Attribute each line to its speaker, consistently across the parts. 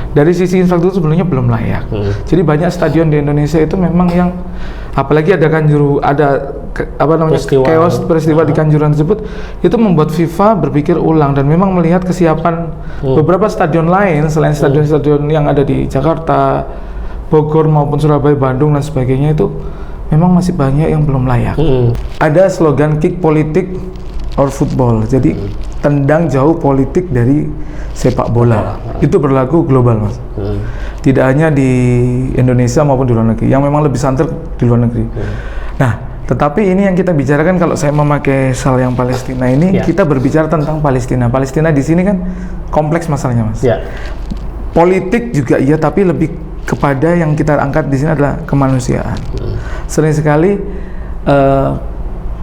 Speaker 1: dari sisi infrastruktur sebenarnya belum layak. Jadi banyak stadion di Indonesia itu memang yang apalagi ada peristiwa di Kanjuruhan tersebut, itu membuat FIFA berpikir ulang dan memang melihat kesiapan beberapa stadion lain selain stadion-stadion yang ada di Jakarta, Bogor maupun Surabaya, Bandung dan sebagainya, itu memang masih banyak yang belum layak. Ada slogan kick politik or football, jadi tendang jauh politik dari sepak bola. Itu berlaku global, Mas. Tidak hanya di Indonesia maupun di luar negeri, yang memang lebih santer di luar negeri. Nah, tetapi ini yang kita bicarakan kalau saya memakai sal yang Palestina ini, kita berbicara tentang Palestina. Palestina di sini kan kompleks masalahnya, Mas. Politik juga iya, tapi lebih kepada yang kita angkat di sini adalah kemanusiaan. Sering sekali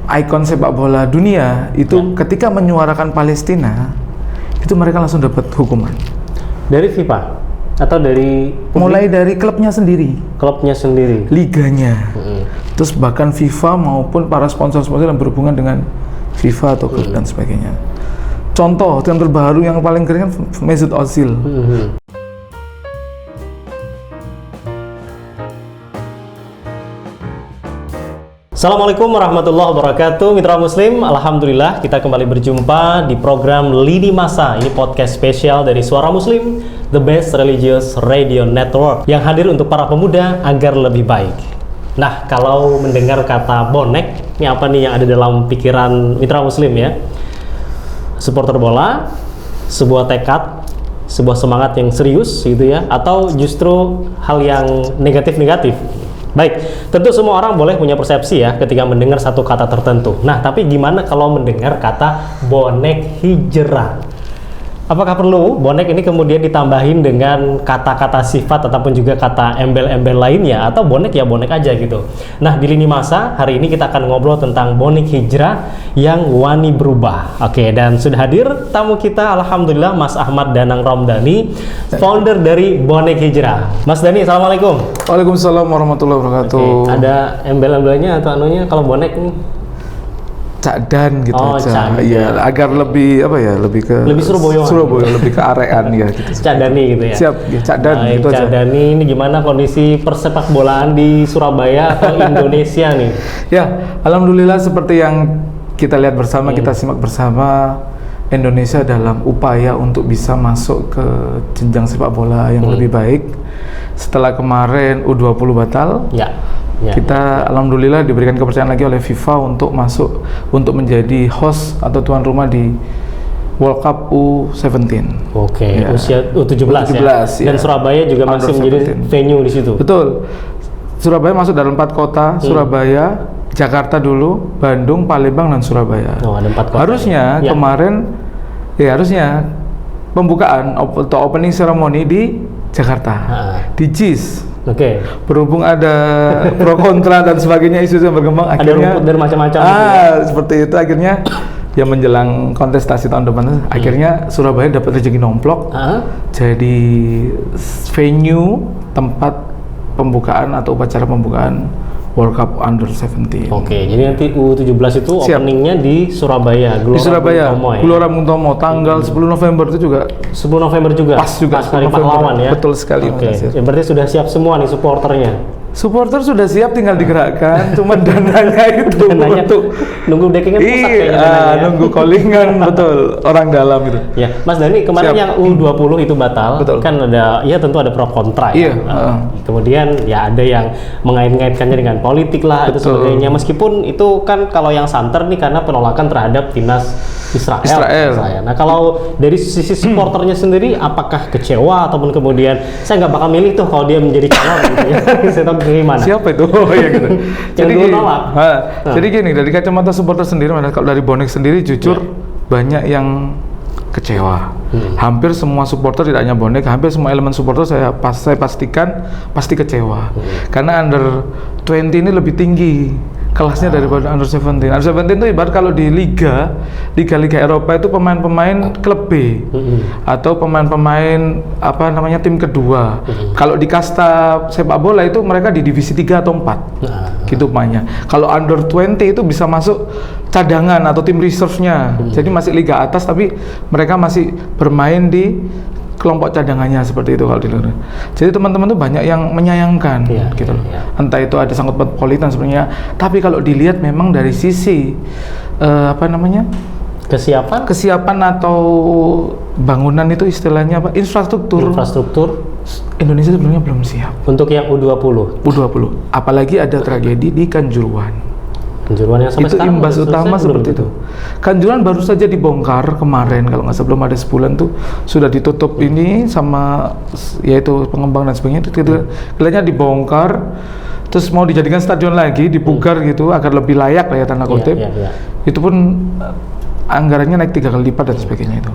Speaker 1: ikon sepak bola dunia itu ketika menyuarakan Palestina, itu mereka langsung dapat hukuman. Dari FIFA atau dari publik? Mulai dari klubnya sendiri, liganya, terus bahkan FIFA maupun para sponsor-sponsor yang berhubungan dengan FIFA atau klub dan sebagainya. Contoh yang terbaru yang paling keren kan Mesut Ozil.
Speaker 2: Assalamualaikum warahmatullahi wabarakatuh, mitra muslim. Alhamdulillah kita kembali berjumpa di program Lini Masa. Ini podcast spesial dari Suara Muslim, the best religious radio network, yang hadir untuk para pemuda agar lebih baik. Nah, kalau mendengar kata bonek, ini apa nih yang ada dalam pikiran mitra muslim ya? Supporter bola, sebuah tekad, sebuah semangat yang serius gitu ya, atau justru hal yang negatif-negatif? Baik, tentu semua orang boleh punya persepsi ya ketika mendengar satu kata tertentu. Nah, tapi gimana kalau mendengar kata bonek hijrah? Apakah perlu bonek ini kemudian ditambahin dengan kata-kata sifat ataupun juga kata embel-embel lainnya, atau bonek ya bonek aja gitu? Nah, di Lini Masa hari ini kita akan ngobrol tentang bonek hijrah yang wani berubah. Oke, dan sudah hadir tamu kita, alhamdulillah, Mas Ahmad Danang Romdani, founder dari Bonek Hijrah. Mas Dani, assalamualaikum.
Speaker 1: Waalaikumsalam warahmatullahi wabarakatuh.
Speaker 2: Oke, ada embel-embelnya atau anunya kalau bonek nih?
Speaker 1: Cak Dan gitu aja. Iya, agar lebih lebih Surabaya, lebih ke arean ya gitu.
Speaker 2: Cak Dani gitu ya.
Speaker 1: Siap, ya, Cak Dan gitu aja.
Speaker 2: Cak Dani, ini gimana kondisi persepak bolaan di Surabaya atau Indonesia nih?
Speaker 1: Ya, alhamdulillah seperti yang kita lihat bersama, kita simak bersama, Indonesia dalam upaya untuk bisa masuk ke jenjang sepak bola yang lebih baik. Setelah kemarin U20 batal. Kita alhamdulillah diberikan kepercayaan lagi oleh FIFA untuk masuk untuk menjadi host atau tuan rumah di World Cup U17.
Speaker 2: Oke, usia U17 ya. Dan Surabaya juga masih menjadi venue di situ.
Speaker 1: Betul. Surabaya masuk dalam 4 kota, Surabaya, Jakarta dulu, Bandung, Palembang dan Surabaya.
Speaker 2: Oh, ada 4 kota.
Speaker 1: Harusnya kemarin pembukaan atau opening ceremony di Jakarta, di JIS. Berhubung ada pro kontra dan sebagainya, isu yang berkembang,
Speaker 2: ada rumput dan macam-macam.
Speaker 1: Seperti itu akhirnya ya menjelang kontestasi tahun depan, akhirnya Surabaya dapat rezeki nomplok jadi venue tempat pembukaan atau upacara pembukaan World Cup Under 17.
Speaker 2: Oke, jadi nanti U17 itu openingnya di Surabaya,
Speaker 1: Gelora Bung Tomo, tanggal 10 November itu juga.
Speaker 2: 10 November juga.
Speaker 1: Pas juga
Speaker 2: hari pahlawan ya.
Speaker 1: Betul sekali.
Speaker 2: Ya, berarti sudah siap semua nih supporternya.
Speaker 1: Supporter sudah siap, tinggal digerakkan, cuma dananya itu untuk
Speaker 2: nunggu dekingan pusat kayaknya.
Speaker 1: Nunggu callingan betul orang dalam itu.
Speaker 2: Ya, Mas Dani, kemarin yang U20 itu batal, kan ada tentu ada pro kontra ya. Kemudian ya ada yang mengait-ngaitkannya dengan politik lah itu sebagainya. Meskipun itu kan kalau yang santer nih karena penolakan terhadap timnas Israel. Nah, kalau dari sisi supporternya sendiri, apakah kecewa ataupun kemudian saya nggak bakal milih tuh kalau dia menjadi calon gitu ya? Gimana?
Speaker 1: Siapa itu? Ya gitu. Jadi gini, dari kacamata supporter sendiri, kalau dari Bonek sendiri jujur banyak yang kecewa. Hampir semua supporter, tidak hanya Bonek, hampir semua elemen supporter saya pastikan pasti kecewa. Karena Under 20 ini lebih tinggi kelasnya daripada Under 17. Under 17 itu ibarat kalau di liga Eropa itu pemain-pemain klub B atau pemain-pemain tim kedua. Kalau di kasta sepak bola itu mereka di divisi 3 atau 4. Gitu mainnya. Kalau Under 20 itu bisa masuk cadangan atau tim reserve-nya. Jadi masih liga atas tapi mereka masih bermain di kelompok cadangannya seperti itu kalau di luar. Jadi teman-teman tuh banyak yang menyayangkan gitu loh. Entah itu ada sangkut paut politik sebenarnya, tapi kalau dilihat memang dari sisi kesiapan atau bangunan itu istilahnya apa? Infrastruktur Indonesia sebenarnya belum siap.
Speaker 2: Untuk yang U20.
Speaker 1: Apalagi ada tragedi di Kanjuruhan.
Speaker 2: Yang sampai
Speaker 1: itu imbas utama seperti itu. Kanjuruhan baru saja dibongkar kemarin, kalau nggak salah belum ada sebulan tuh sudah ditutup ini sama yaitu pengembang dan sebagainya. Itu kelihatannya dibongkar, terus mau dijadikan stadion lagi, dipugar gitu agar lebih layak lah ya tanda kutip. Itu pun anggarannya naik 3 kali lipat dan sebagainya itu.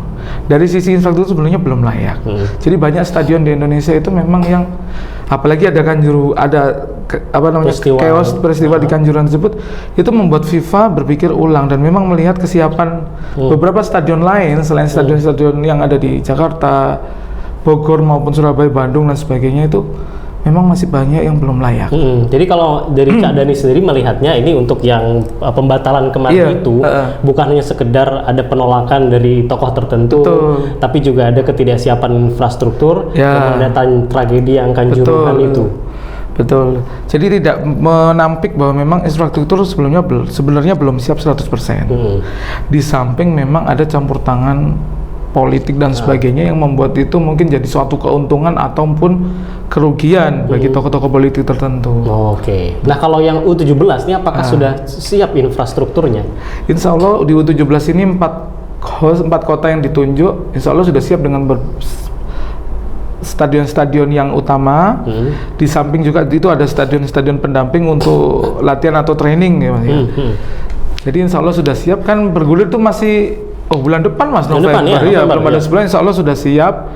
Speaker 1: Dari sisi infrastruktur sebenarnya belum layak. Jadi banyak stadion di Indonesia itu memang yang apalagi ada peristiwa di Kanjuruhan tersebut, itu membuat FIFA berpikir ulang dan memang melihat kesiapan beberapa stadion lain selain stadion-stadion yang ada di Jakarta, Bogor maupun Surabaya, Bandung dan sebagainya itu memang masih banyak yang belum layak.
Speaker 2: Jadi kalau dari Cak Dani sendiri melihatnya ini untuk yang pembatalan kemarin itu bukan hanya sekedar ada penolakan dari tokoh tertentu, tapi juga ada ketidaksiapan infrastruktur, kemudian tragedi yang Kanjuruhan itu.
Speaker 1: Betul. Jadi tidak menampik bahwa memang infrastruktur sebenarnya belum siap 100%. Di samping memang ada campur tangan politik dan sebagainya yang membuat itu mungkin jadi suatu keuntungan ataupun kerugian bagi tokoh-tokoh politik tertentu.
Speaker 2: Nah kalau yang U17 ini apakah sudah siap infrastrukturnya?
Speaker 1: Insya Allah di U17 ini 4 kota yang ditunjuk Insya Allah sudah siap dengan stadion-stadion yang utama. Di samping juga itu ada stadion-stadion pendamping untuk latihan atau training ya Mas ya. Jadi Insya Allah sudah siap, kan bergulir itu masih bulan depan Mas, November belum ada sebulan. Insya Allah sudah siap.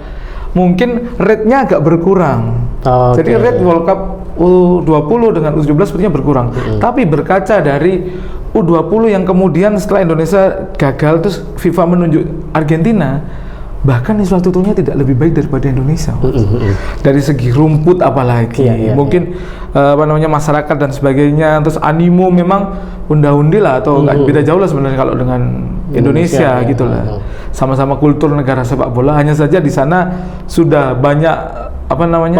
Speaker 1: Mungkin rate-nya agak berkurang. Jadi rate World Cup U20 dengan U17 sepertinya berkurang. Tapi berkaca dari U20 yang kemudian setelah Indonesia gagal terus FIFA menunjuk Argentina, bahkan infrastrukturnya tidak lebih baik daripada Indonesia. Dari segi rumput apalagi. Mungkin masyarakat dan sebagainya, terus animo memang unda-undi lah atau beda jauh lah sebenarnya kalau dengan Indonesia gitu lah. Sama-sama kultur negara sepak bola, hanya saja di sana sudah banyak pemain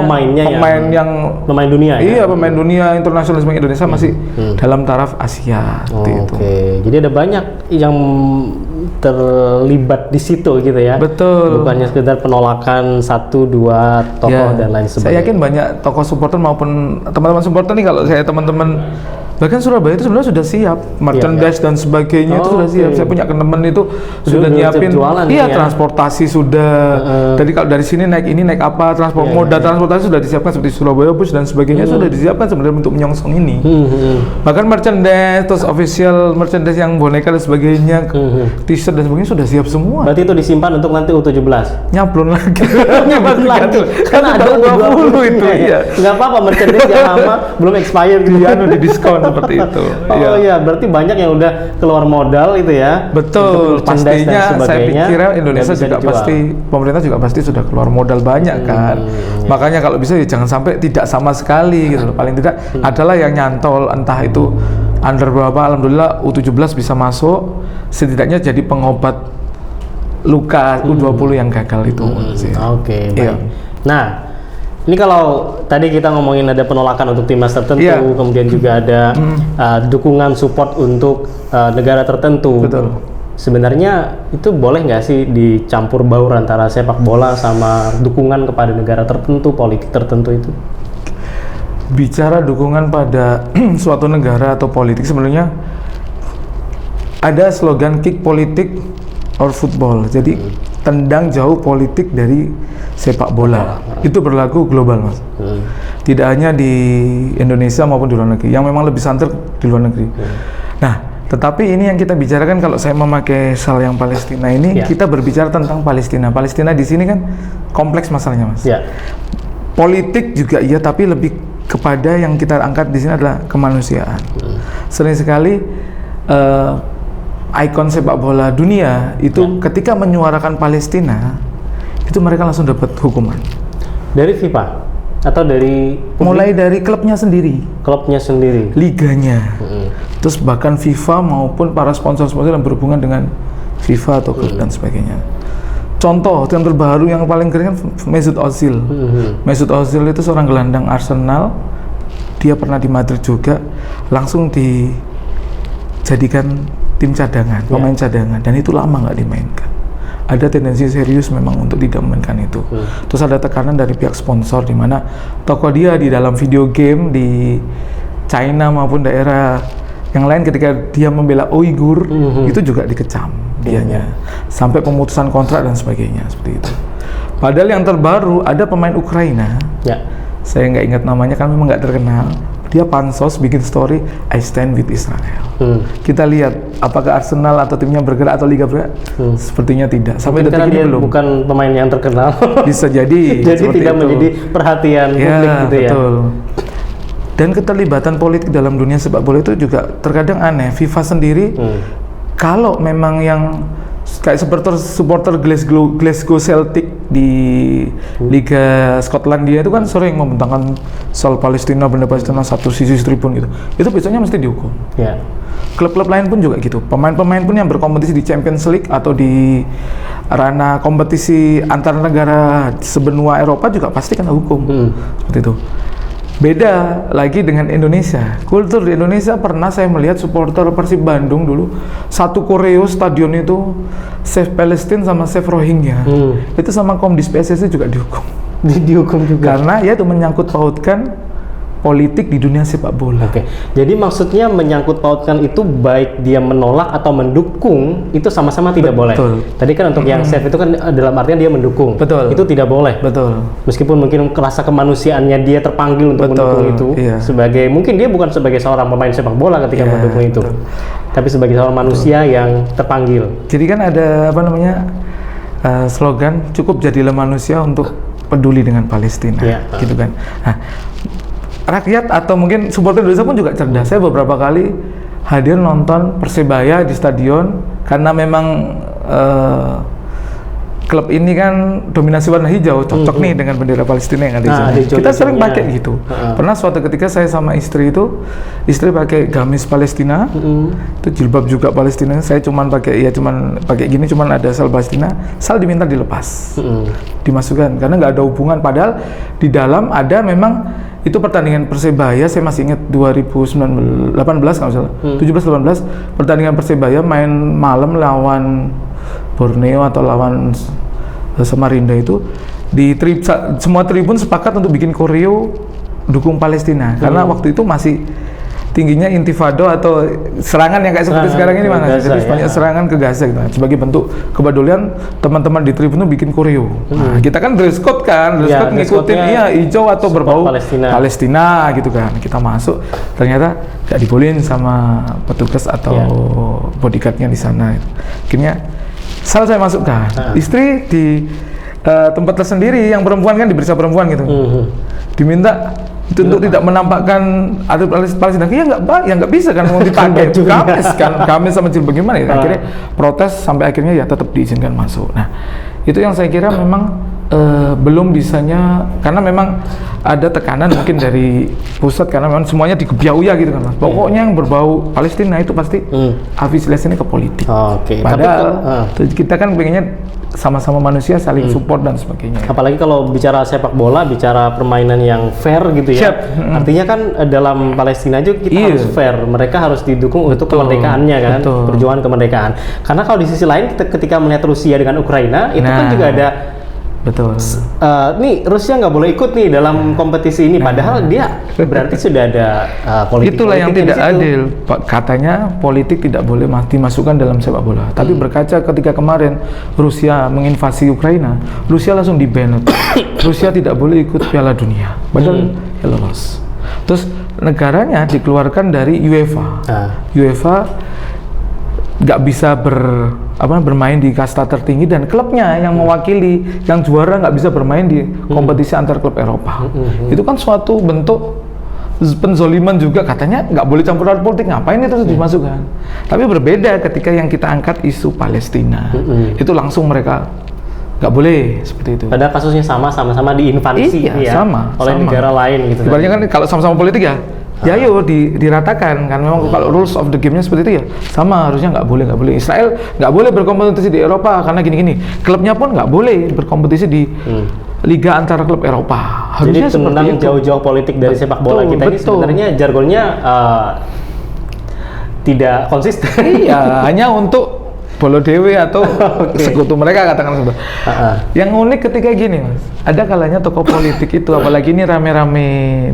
Speaker 1: dunia. Pemain dunia internasional sebagai Indonesia masih dalam taraf Asia itu.
Speaker 2: Jadi ada banyak yang terlibat di situ gitu ya.
Speaker 1: Betul.
Speaker 2: Bukannya sekedar penolakan 1-2 tokoh dan lain sebagainya.
Speaker 1: Saya yakin banyak tokoh supporter maupun teman-teman supporter nih, kalau saya teman-teman bahkan Surabaya itu sebenarnya sudah siap, merchandise dan sebagainya itu sudah siap. Saya punya teman itu sudah nyiapin, transportasi sudah. Jadi kalau dari sini naik apa, moda transportasi sudah disiapkan seperti Surabaya Bus dan sebagainya sudah disiapkan sebenarnya untuk menyongsong ini. Bahkan merchandise, terus official merchandise yang boneka dan sebagainya, t-shirt dan sebagainya sudah siap semua.
Speaker 2: Berarti itu disimpan untuk nanti U17.
Speaker 1: Nyablon lagi.
Speaker 2: Karena ada U20 itu. Nggak apa-apa, merchandise yang lama belum expired di diskon. Seperti itu. Berarti banyak yang udah keluar modal itu ya.
Speaker 1: Betul. Pastinya saya pikir Indonesia juga pasti, pemerintah juga pasti sudah keluar modal banyak kan. Makanya kalau bisa ya jangan sampai tidak sama sekali gitu loh. Paling tidak adalah yang nyantol, entah itu under berapa. Alhamdulillah U17 bisa masuk, setidaknya jadi pengobat luka U20 yang gagal itu.
Speaker 2: Baik. Nah, ini kalau tadi kita ngomongin ada penolakan untuk timnas tertentu, kemudian juga ada dukungan support untuk negara tertentu.
Speaker 1: Betul.
Speaker 2: Sebenarnya itu boleh nggak sih dicampur baur antara sepak bola sama dukungan kepada negara tertentu, politik tertentu itu?
Speaker 1: Bicara dukungan pada suatu negara atau politik, sebenarnya ada slogan kick politik or football. Jadi tendang jauh politik dari sepak bola. Itu berlaku global Mas. Tidak hanya di Indonesia maupun di luar negeri. Yang memang lebih santer di luar negeri. Nah, tetapi ini yang kita bicarakan, kalau saya memakai sal yang Palestina ini, kita berbicara tentang Palestina. Palestina di sini kan kompleks masalahnya Mas. Politik juga iya, tapi lebih kepada yang kita angkat di sini adalah kemanusiaan. Sering sekali ikon sepak bola dunia itu ketika menyuarakan Palestina, itu mereka langsung dapat hukuman
Speaker 2: dari FIFA atau dari
Speaker 1: mulai dari klubnya sendiri, liganya, terus bahkan FIFA maupun para sponsor-sponsor yang berhubungan dengan FIFA atau klub dan sebagainya. Contoh yang terbaru yang paling keren kan Mesut Ozil. Mesut Ozil itu seorang gelandang Arsenal. Dia pernah di Madrid juga, langsung dijadikan tim cadangan, pemain cadangan, dan itu lama nggak dimainkan. Ada tendensi serius memang untuk tidak memainkan itu. Terus ada tekanan dari pihak sponsor di mana tokoh dia di dalam video game di China maupun daerah yang lain ketika dia membela Uighur itu juga dikecam dianya sampai pemutusan kontrak dan sebagainya seperti itu. Padahal yang terbaru ada pemain Ukraina. Saya nggak ingat namanya kan memang nggak terkenal. Dia pansos bikin story I stand with Israel. Kita lihat apakah Arsenal atau timnya bergerak atau liga bergerak? Sepertinya tidak. Sampai detik ini belum.
Speaker 2: Bukan pemain yang terkenal.
Speaker 1: Bisa jadi.
Speaker 2: Jadi tidak menjadi perhatian publik gitu ya. Betul.
Speaker 1: Dan keterlibatan politik dalam dunia sepak bola itu juga terkadang aneh. FIFA sendiri kalau memang yang kayak supporter Glasgow Celtic di Liga Skotlandia itu kan sering membentangkan soal Palestina, benda Palestina satu sisi tribun gitu. Itu biasanya mesti dihukum. Klub-klub lain pun juga gitu. Pemain-pemain pun yang berkompetisi di Champions League atau di ranah kompetisi antar negara sebenua Eropa juga pasti kena hukum. Seperti itu. Beda lagi dengan Indonesia. Kultur di Indonesia pernah saya melihat supporter Persib Bandung dulu satu koreo stadion itu Save Palestine sama Save Rohingya. Itu sama Komdis PSSI juga dihukum.
Speaker 2: Dihukum juga.
Speaker 1: Karena ya itu menyangkut pautkan politik di dunia sepak bola.
Speaker 2: Jadi maksudnya menyangkut pautkan itu baik dia menolak atau mendukung itu sama-sama tidak boleh. Tadi kan untuk yang save itu kan dalam artian dia mendukung. Itu tidak boleh. Meskipun mungkin rasa kemanusiaannya dia terpanggil untuk mendukung itu sebagai mungkin dia bukan sebagai seorang pemain sepak bola ketika mendukung itu. Tapi sebagai seorang manusia yang terpanggil.
Speaker 1: Jadi kan ada apa namanya slogan cukup jadilah manusia untuk peduli dengan Palestina, gitu kan. Nah, rakyat atau mungkin supporter Indonesia pun juga cerdas. Saya beberapa kali hadir nonton Persebaya di stadion karena memang klub ini kan dominasi warna hijau, cocok nih dengan bendera Palestina yang ada di sana. Kita sering pakai gitu. Pernah suatu ketika saya sama istri pakai gamis Palestina, itu jilbab juga Palestina. Saya cuman pakai gini, cuman ada sal Palestina. Sal diminta dilepas, dimasukkan karena nggak ada hubungan. Padahal di dalam ada memang itu pertandingan Persebaya, saya masih ingat 2018 kalau salah, 17-18 pertandingan Persebaya main malam lawan Borneo atau lawan Samarinda itu semua tribun sepakat untuk bikin koreo dukung Palestina karena waktu itu masih tingginya intifado atau serangan yang kayak seperti sekarang ini mana, jadi banyak serangan ke Gaza gitu. Sebagai bentuk kepedulian teman-teman di tribun itu bikin koreo. Nah, kita kan dress code ngikutin hijau atau berbau Palestina gitu kan. Kita masuk ternyata gak dibolehin sama petugas atau bodyguardnya di sana. Akhirnya saya masukkan. Istri di tempat tersendiri yang perempuan kan diperiksa perempuan gitu. Diminta untuk tidak menampakkan atlet Palestina, nggak bisa kan mau dipakai gamis sama jilbab bagaimana ya, akhirnya protes sampai akhirnya ya tetap diizinkan masuk. Nah itu yang saya kira memang belum bisanya karena memang ada tekanan mungkin dari pusat karena memang semuanya digebiauya gitu kan mas. Pokoknya yang berbau Palestina itu pasti afiliasinya ke politik. Padahal kita kan pengennya sama-sama manusia saling support dan sebagainya.
Speaker 2: Apalagi kalau bicara sepak bola, bicara permainan yang fair gitu ya. Artinya kan dalam Palestina juga kita harus fair. Mereka harus didukung untuk kemerdekaannya kan, perjuangan kemerdekaan. Karena kalau di sisi lain ketika melihat Rusia dengan Ukraina, itu kan juga ada nih Rusia nggak boleh ikut nih dalam kompetisi ini, padahal dia berarti sudah ada politik.
Speaker 1: Itulah yang tidak adil. Katanya politik tidak boleh dimasukkan dalam sepak bola. Tapi berkaca ketika kemarin Rusia menginvasi Ukraina, Rusia langsung di-ban. Rusia tidak boleh ikut Piala Dunia. Padahal lolos. Terus negaranya dikeluarkan dari UEFA. UEFA nggak bisa bermain di kasta tertinggi dan klubnya yang mewakili yang juara nggak bisa bermain di kompetisi antar klub Eropa. Itu kan suatu bentuk penzoliman juga, katanya nggak boleh campur politik, ngapain itu dimasukkan. Tapi berbeda ketika yang kita angkat isu Palestina, itu langsung mereka nggak boleh seperti itu.
Speaker 2: Padahal kasusnya sama-sama diinvasi oleh negara lain gitu.
Speaker 1: Ibaratnya kan kalau sama-sama politik ya Ya diratakan kan memang kalau rules of the game-nya seperti itu ya sama harusnya nggak boleh. Israel nggak boleh berkompetisi di Eropa karena gini. Klubnya pun nggak boleh berkompetisi di liga antar klub Eropa. Harusnya
Speaker 2: jadi tentang jauh-jauh politik dari sepak bola kita ini sebenarnya jargonnya tidak konsisten.
Speaker 1: Iya, hanya untuk bolo dewe atau sekutu mereka katakan seperti. Yang unik ketika gini Mas, ada kalanya tokoh politik itu apalagi ini rame-rame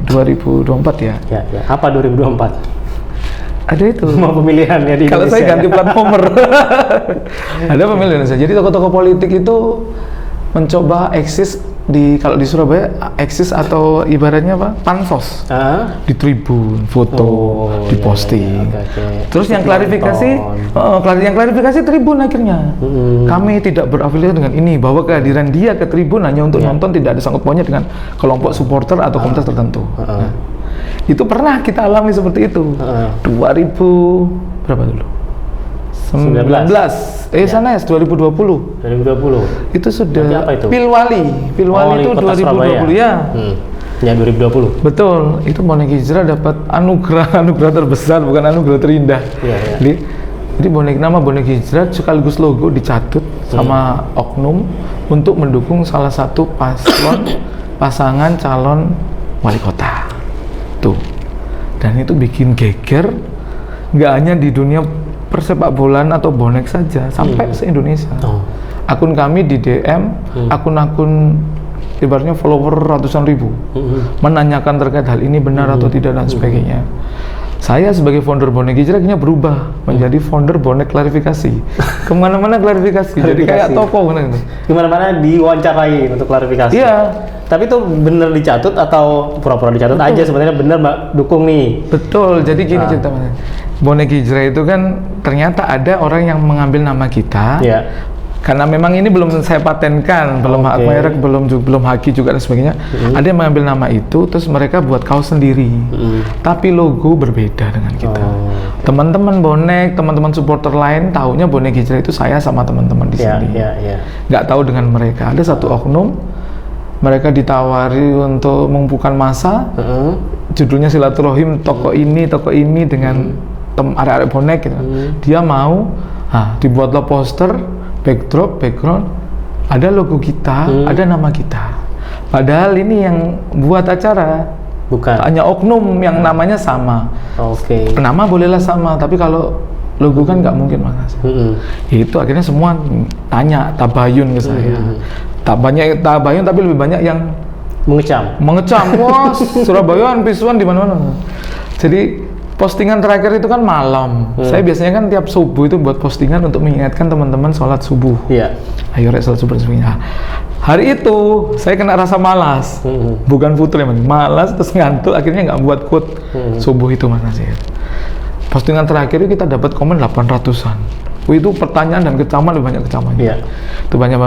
Speaker 1: 2024 ya.
Speaker 2: Ya. Apa 2024?
Speaker 1: Ada itu.
Speaker 2: Mau pemilihannya di
Speaker 1: Kalau
Speaker 2: Indonesia.
Speaker 1: saya ganti platformer. Ada pemilihan saja. Jadi tokoh-tokoh politik itu mencoba eksis kalau di Surabaya eksis atau ibaratnya apa? Pansos. Di tribun, foto, diposting.
Speaker 2: Okay.
Speaker 1: Terus yang klarifikasi tribun akhirnya. Kami tidak berafiliasi dengan ini, bahwa kehadiran dia ke tribun hanya untuk nonton, tidak ada sangkut pautnya dengan kelompok supporter atau komunitas tertentu. Nah, itu pernah kita alami seperti itu. 2000 berapa dulu? 19. Sana 2020. Itu sudah
Speaker 2: apa itu?
Speaker 1: Pilwali itu 2020 ya.
Speaker 2: Ya 2020.
Speaker 1: Betul, itu Bonek Hijrah dapat anugerah terbesar, bukan anugerah terindah. Jadi nama Bonek Hijrah sekaligus logo dicatut sama oknum untuk mendukung salah satu pasangan calon wali kota. Tuh. Dan itu bikin geger nggak hanya di dunia persepak bolaan atau bonek saja, sampai se-Indonesia. Akun kami di DM, akun-akun ibaratnya follower ratusan ribu, menanyakan terkait hal ini benar atau tidak dan sebagainya. Saya sebagai founder Bonek Hijrah akhirnya berubah menjadi founder Bonek Klarifikasi. Kemana-mana klarifikasi, jadi kayak toko gitu.
Speaker 2: Kemana-mana diwawancarai untuk klarifikasi.
Speaker 1: Iya.
Speaker 2: Tapi itu benar dicatut atau pura-pura dicatut aja sebenarnya benar Mbak dukung nih?
Speaker 1: Betul, jadi gini ceritanya. Bonek Hijrah itu kan ternyata ada orang yang mengambil nama kita. Karena memang ini belum saya patenkan, belum hak merek, belum haki juga dan sebagainya. Ada yang mengambil nama itu, terus mereka buat kaos sendiri. Tapi logo berbeda dengan kita. Teman-teman bonek, teman-teman supporter lain tahunya Bonek Hijrah itu saya sama teman-teman di sini. Nggak tahu dengan mereka. Ada satu oknum, mereka ditawari untuk mengumpulkan massa. Judulnya silaturahim toko ini dengan arek-arek bonek gitu. Dia mau, dibuatlah poster, background, ada logo kita, ada nama kita. Padahal ini yang buat acara bukan hanya oknum yang namanya sama. Nama bolehlah sama, tapi kalau logo kan nggak mungkin Mas. Itu akhirnya semua tanya tabayun ke saya. Tak banyak tabayun, tapi lebih banyak yang mengecam. Wah, Surabayaan, Pisuan di mana-mana. Jadi postingan terakhir itu kan malam. Saya biasanya kan tiap subuh itu buat postingan untuk mengingatkan teman-teman sholat subuh. Ayo sholat subuh dan sebagainya. Hari itu saya kena rasa malas, bukan futur ya Mas. Malas terus ngantuk, akhirnya nggak buat quote subuh itu Mas Nasir. Postingan terakhir itu kita dapat komen 800-an. Itu pertanyaan dan kecaman lebih banyak kecamannya. Itu banyak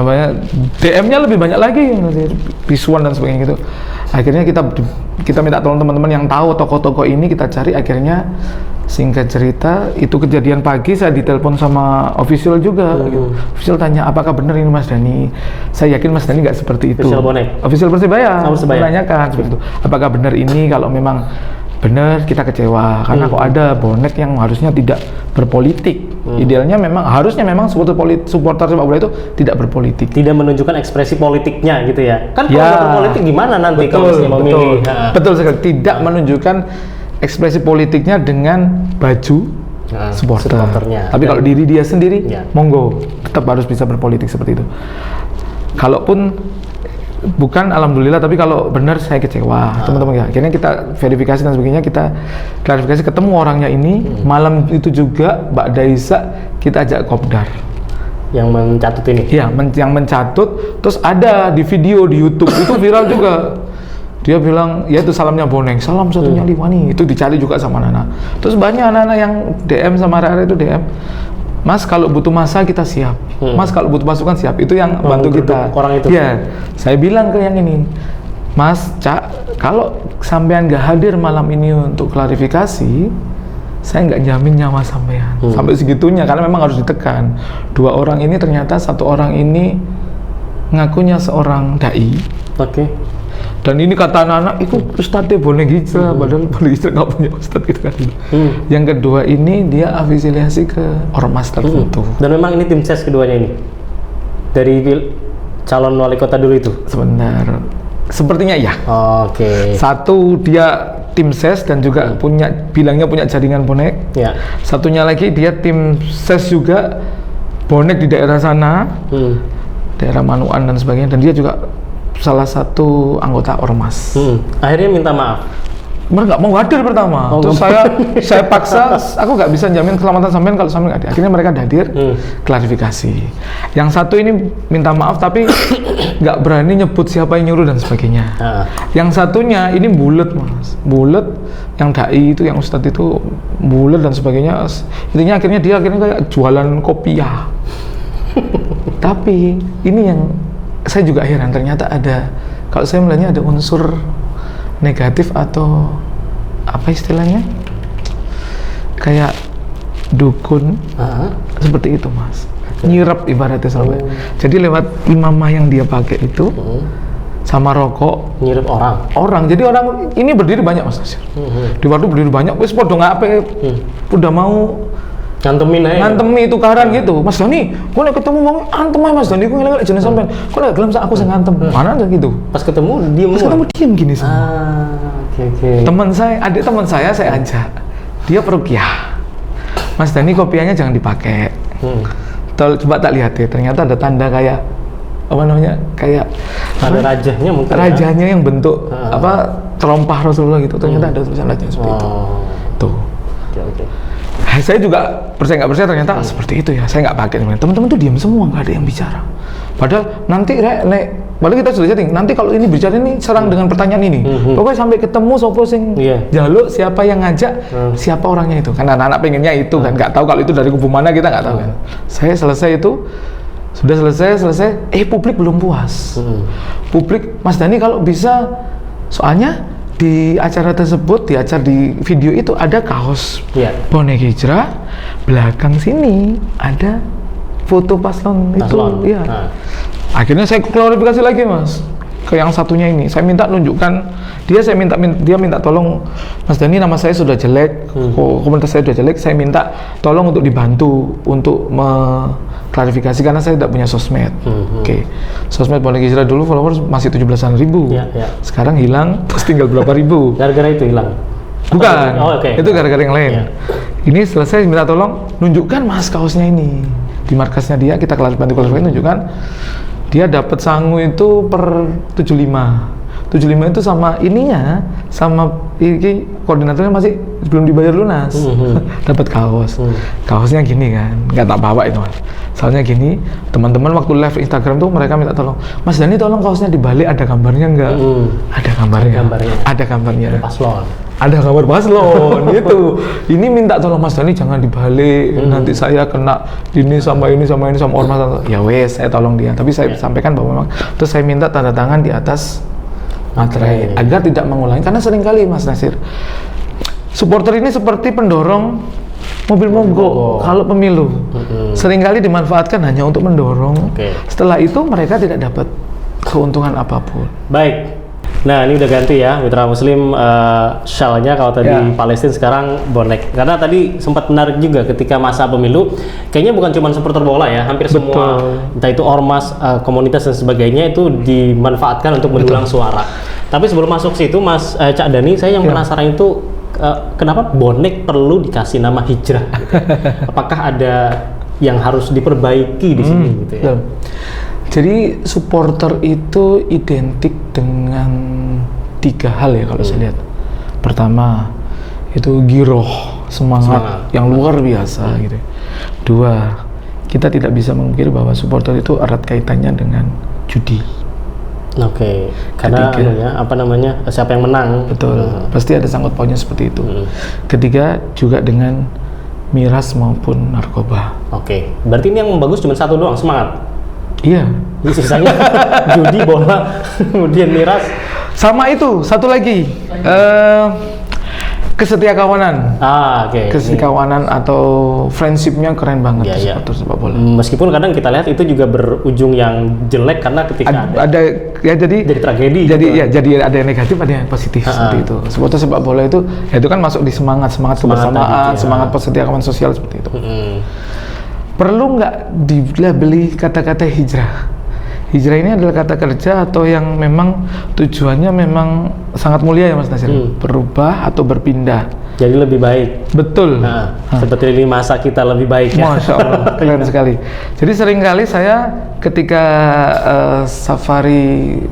Speaker 1: DM-nya lebih banyak lagi, Pisuan dan sebagainya gitu. Akhirnya kita minta tolong teman-teman yang tahu toko-toko ini, kita cari. Akhirnya singkat cerita itu kejadian pagi, saya ditelepon sama official juga. Gitu. Official tanya apakah benar ini Mas Dani. Saya yakin Mas Dani nggak seperti itu. Official Persebaya. Menanyakan seperti itu. Apakah benar ini? Kalau memang benar, kita kecewa karena kok ada bonek yang harusnya tidak berpolitik. Idealnya harusnya memang supporter sepak bola itu tidak berpolitik, tidak
Speaker 2: menunjukkan ekspresi politiknya gitu ya. Kan kalau berpolitik gimana nanti kalau misalnya memilih?
Speaker 1: Betul sekali, tidak menunjukkan ekspresi politiknya dengan baju supporternya. Tapi kalau diri dia sendiri, monggo, tetap harus bisa berpolitik seperti itu. Kalaupun bukan, alhamdulillah, tapi kalau benar saya kecewa teman-teman ya. Akhirnya kita verifikasi dan sebagainya, kita klarifikasi, ketemu orangnya ini. Malam itu juga Mbak Daisa kita ajak kopdar
Speaker 2: yang mencatut ini.
Speaker 1: Yang mencatut, terus ada di video di YouTube itu viral juga. Dia bilang, ya itu salamnya Bonek, salam satunya Liwani. Itu dicari juga sama Nana. Terus banyak anak-anak yang DM sama Rara itu DM, Mas kalau butuh masa kita siap, Mas kalau butuh masukan siap. Itu yang bantu kita.
Speaker 2: Orang itu.
Speaker 1: Saya bilang ke yang ini, Mas, Cak, kalau sampean nggak hadir malam ini untuk klarifikasi, saya nggak jamin nyawa sampean. Sampai segitunya, karena memang harus ditekan. 2 orang ini ternyata, 1 orang ini ngakunya seorang dai. Dan ini kata anak-anak itu Ustadznya bonek hijrah, padahal bonek hijrah nggak punya Ustadz gitu kan. Yang kedua ini dia afiliasi ke ormas tertentu.
Speaker 2: Dan memang ini tim ses keduanya ini dari calon wali kota dulu itu.
Speaker 1: Sebentar, sepertinya ya.
Speaker 2: Oke.
Speaker 1: Satu dia tim ses dan juga bilangnya punya jaringan bonek.
Speaker 2: Ya.
Speaker 1: Satunya lagi dia tim ses juga bonek di daerah sana, daerah Manuan dan sebagainya, dan dia juga salah satu anggota ormas.
Speaker 2: Akhirnya minta maaf.
Speaker 1: Mereka nggak mau hadir pertama. Terus saya paksa, aku nggak bisa jamin keselamatan sampean kalau sampean nggak hadir. Akhirnya mereka hadir, klarifikasi. Yang satu ini minta maaf tapi nggak berani nyebut siapa yang nyuruh dan sebagainya. Yang satunya ini bulet mas, bulet yang dai itu, yang ustadz itu bulet dan sebagainya. Intinya akhirnya dia kayak jualan kopiah. Tapi ini yang saya juga heran, ternyata ada, kalau saya melihatnya ada unsur negatif atau apa istilahnya, kayak dukun, seperti itu mas, nyirap ibaratnya sampai. Jadi lewat imamah yang dia pakai itu, sama rokok,
Speaker 2: nyirap
Speaker 1: orang. Jadi orang ini berdiri banyak mas Nasir, di waktu berdiri banyak, wis podo ngape, udah mau ngantemi tukaran gitu. Mas Dani, gue nek ketemu wong antem ae Mas Dani, gue ngelak jeneng sampean. Kok nek gelem sak aku sing ngantem. Mana ada gitu.
Speaker 2: Pas ketemu diem
Speaker 1: gini semua.
Speaker 2: Oke.
Speaker 1: Adik teman saya ajak. Dia peruqyah. Mas Dani kopiahnya jangan dipakai. Coba tak lihat ya, ternyata ada tanda kayak apa namanya? Kayak
Speaker 2: ada rajahnya mungkin.
Speaker 1: Rajahnya yang bentuk apa terompah Rasulullah gitu. Ternyata ada tulisan rajah seperti itu. Tuh.
Speaker 2: Oke.
Speaker 1: Saya juga percaya nggak percaya ternyata seperti itu ya. Saya nggak pakai, teman-teman tuh diam semua, nggak ada yang bicara. Padahal nanti padahal kita sudah setting. Nanti kalau ini bicara ini serang dengan pertanyaan ini. Pokoknya sampai ketemu sopo sing jaluk, siapa yang ngajak, siapa orangnya itu. Kan anak-anak pengennya itu kan, nggak tahu kalau itu dari kubu mana kita nggak tahu kan. Saya selesai itu, sudah selesai. Publik belum puas. Publik, Mas Dani kalau bisa, soalnya di acara tersebut, di video itu ada kaos bonek hijrah, belakang sini ada foto paslon itu. Ya. Akhirnya saya klarifikasi lagi mas ke yang satunya ini. Saya minta nunjukkan dia minta tolong, Mas Dani nama saya sudah jelek, komunitas saya sudah jelek, saya minta tolong untuk dibantu untuk klarifikasi karena saya tidak punya sosmed. Oke. Sosmed bonek hijrah dulu followers masih 17-an ribu. Sekarang hilang, terus tinggal berapa ribu.
Speaker 2: Gara-gara itu hilang?
Speaker 1: Bukan. Itu gara-gara yang lain. Ini selesai minta tolong, nunjukkan mas kaosnya ini. Di markasnya dia, kita bantu klarifikasi, nunjukkan. Dia dapat sangu itu per 75 itu sama ininya, sama ini koordinatornya masih belum dibayar lunas. Dapat kaos. Kaosnya gini kan, nggak tak bawa itu mas. Soalnya gini, teman-teman waktu live Instagram tuh mereka minta tolong, Mas Dani tolong kaosnya dibalik, ada gambarnya nggak? Ada gambarnya. Ada gambarnya.
Speaker 2: Paslon.
Speaker 1: Ada gambar paslon gitu. Ini minta tolong Mas Dani jangan dibalik, nanti saya kena ini sama ormas. Ya wes, saya tolong dia. Tapi saya sampaikan bahwa memang, terus saya minta tanda tangan di atas materai agar tidak mengulangi, karena seringkali Mas Nasir, supporter ini seperti pendorong mobil mogok kalau pemilu. Seringkali dimanfaatkan hanya untuk mendorong. Setelah itu mereka tidak dapat keuntungan apapun.
Speaker 2: Baik. Nah ini udah ganti ya Mitra Muslim, shell-nya kalau tadi Palestina sekarang bonek. Karena tadi sempat menarik juga ketika masa pemilu, kayaknya bukan cuma supporter bola ya, hampir semua, entah itu ormas, komunitas dan sebagainya itu dimanfaatkan untuk mendulang suara. Tapi sebelum masuk situ Mas Cak Dani, saya yang penasaran itu kenapa bonek perlu dikasih nama hijrah? Gitu? Apakah ada yang harus diperbaiki di sini gitu ya?
Speaker 1: Jadi supporter itu identik dengan 3 hal ya kalau saya lihat. Pertama itu giroh, semangat yang luar biasa gitu. 2, kita tidak bisa memikir bahwa supporter itu erat kaitannya dengan judi.
Speaker 2: Karena siapa yang menang.
Speaker 1: Betul, pasti ada sangkut pautnya seperti itu. Ketiga juga dengan miras maupun narkoba.
Speaker 2: Berarti ini yang bagus cuma satu doang, semangat.
Speaker 1: Iya.
Speaker 2: Sisanya judi, bola, kemudian miras.
Speaker 1: Sama itu, satu lagi. Kesetiakawanan.
Speaker 2: Oke.
Speaker 1: Kesetiakawanan atau friendshipnya keren banget
Speaker 2: Iya,
Speaker 1: di
Speaker 2: iya.
Speaker 1: supporter sepak bola.
Speaker 2: Meskipun kadang kita lihat itu juga berujung yang jelek karena ketika
Speaker 1: Ada ya jadi
Speaker 2: tragedi.
Speaker 1: jadi
Speaker 2: gitu.
Speaker 1: ya jadi ada yang negatif ada yang positif seperti itu. Supporter sepak bola itu ya itu kan masuk di semangat kebersamaan,
Speaker 2: tadi, ya.
Speaker 1: semangat persetiakawanan sosial seperti itu.
Speaker 2: Mm-mm.
Speaker 1: Perlu nggak dilabeli kata-kata hijrah? Hijrah ini adalah kata kerja atau yang memang tujuannya memang sangat mulia ya Mas Nasir. Berubah atau berpindah.
Speaker 2: Jadi lebih baik.
Speaker 1: Betul.
Speaker 2: Nah, seperti lini masa kita lebih baik ya.
Speaker 1: Masya Allah, keren sekali. Jadi seringkali saya ketika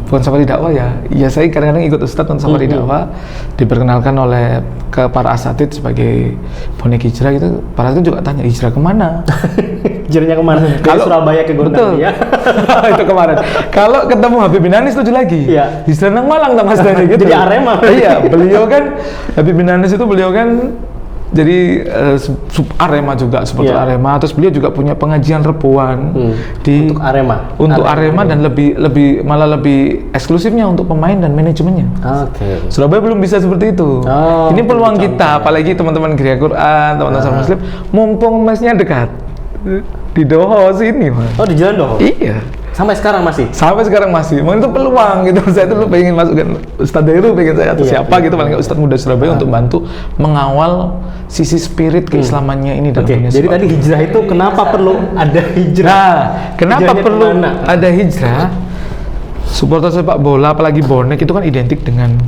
Speaker 1: bukan safari dakwah ya saya kadang-kadang ikut Ustadz untuk safari dakwah, diperkenalkan oleh ke para asatid sebagai bonek hijrah gitu. Para asatid juga tanya, hijrah kemana?
Speaker 2: Hijrahnya kemana? Dari Surabaya ke Gondang ya.
Speaker 1: Itu kemarin. Kalau ketemu Habib bin Anis setuju lagi.
Speaker 2: Iya.
Speaker 1: Hijrah nang Malang tak Mas Dani gitu.
Speaker 2: Jadi Arema.
Speaker 1: Iya, beliau kan Habib bin Anis itu beliau kan jadi Arema juga, supporter
Speaker 2: Iya.
Speaker 1: Arema. Terus beliau juga punya pengajian rebuan
Speaker 2: Untuk Arema.
Speaker 1: untuk Arema dan malah lebih eksklusifnya untuk pemain dan manajemennya.
Speaker 2: Oke.
Speaker 1: Surabaya belum bisa seperti itu.
Speaker 2: Oh,
Speaker 1: Ini peluang
Speaker 2: itu
Speaker 1: kita, apalagi teman-teman Gereja Quran, teman-teman Muslim, mumpung mesnya dekat di Doho sini, Mas.
Speaker 2: Oh, di Jalan Doho?
Speaker 1: Iya.
Speaker 2: Sampai sekarang masih?
Speaker 1: Sampai sekarang masih. Mungkin itu peluang gitu. Saya dulu pengen masukkan Ustadz Dairu, pengen saya atau
Speaker 2: Iya,
Speaker 1: siapa gitu, paling nggak Ustadz muda Surabaya untuk bantu mengawal sisi spirit keislamannya ini dalam
Speaker 2: Oke,
Speaker 1: dunia
Speaker 2: jadi
Speaker 1: sepak
Speaker 2: tadi hijrah itu kenapa perlu ada hijrah?
Speaker 1: Nah, kenapa
Speaker 2: Hijrahnya
Speaker 1: perlu
Speaker 2: kemana?
Speaker 1: ada hijrah? Supporter sepak bola, apalagi bonek itu kan identik dengan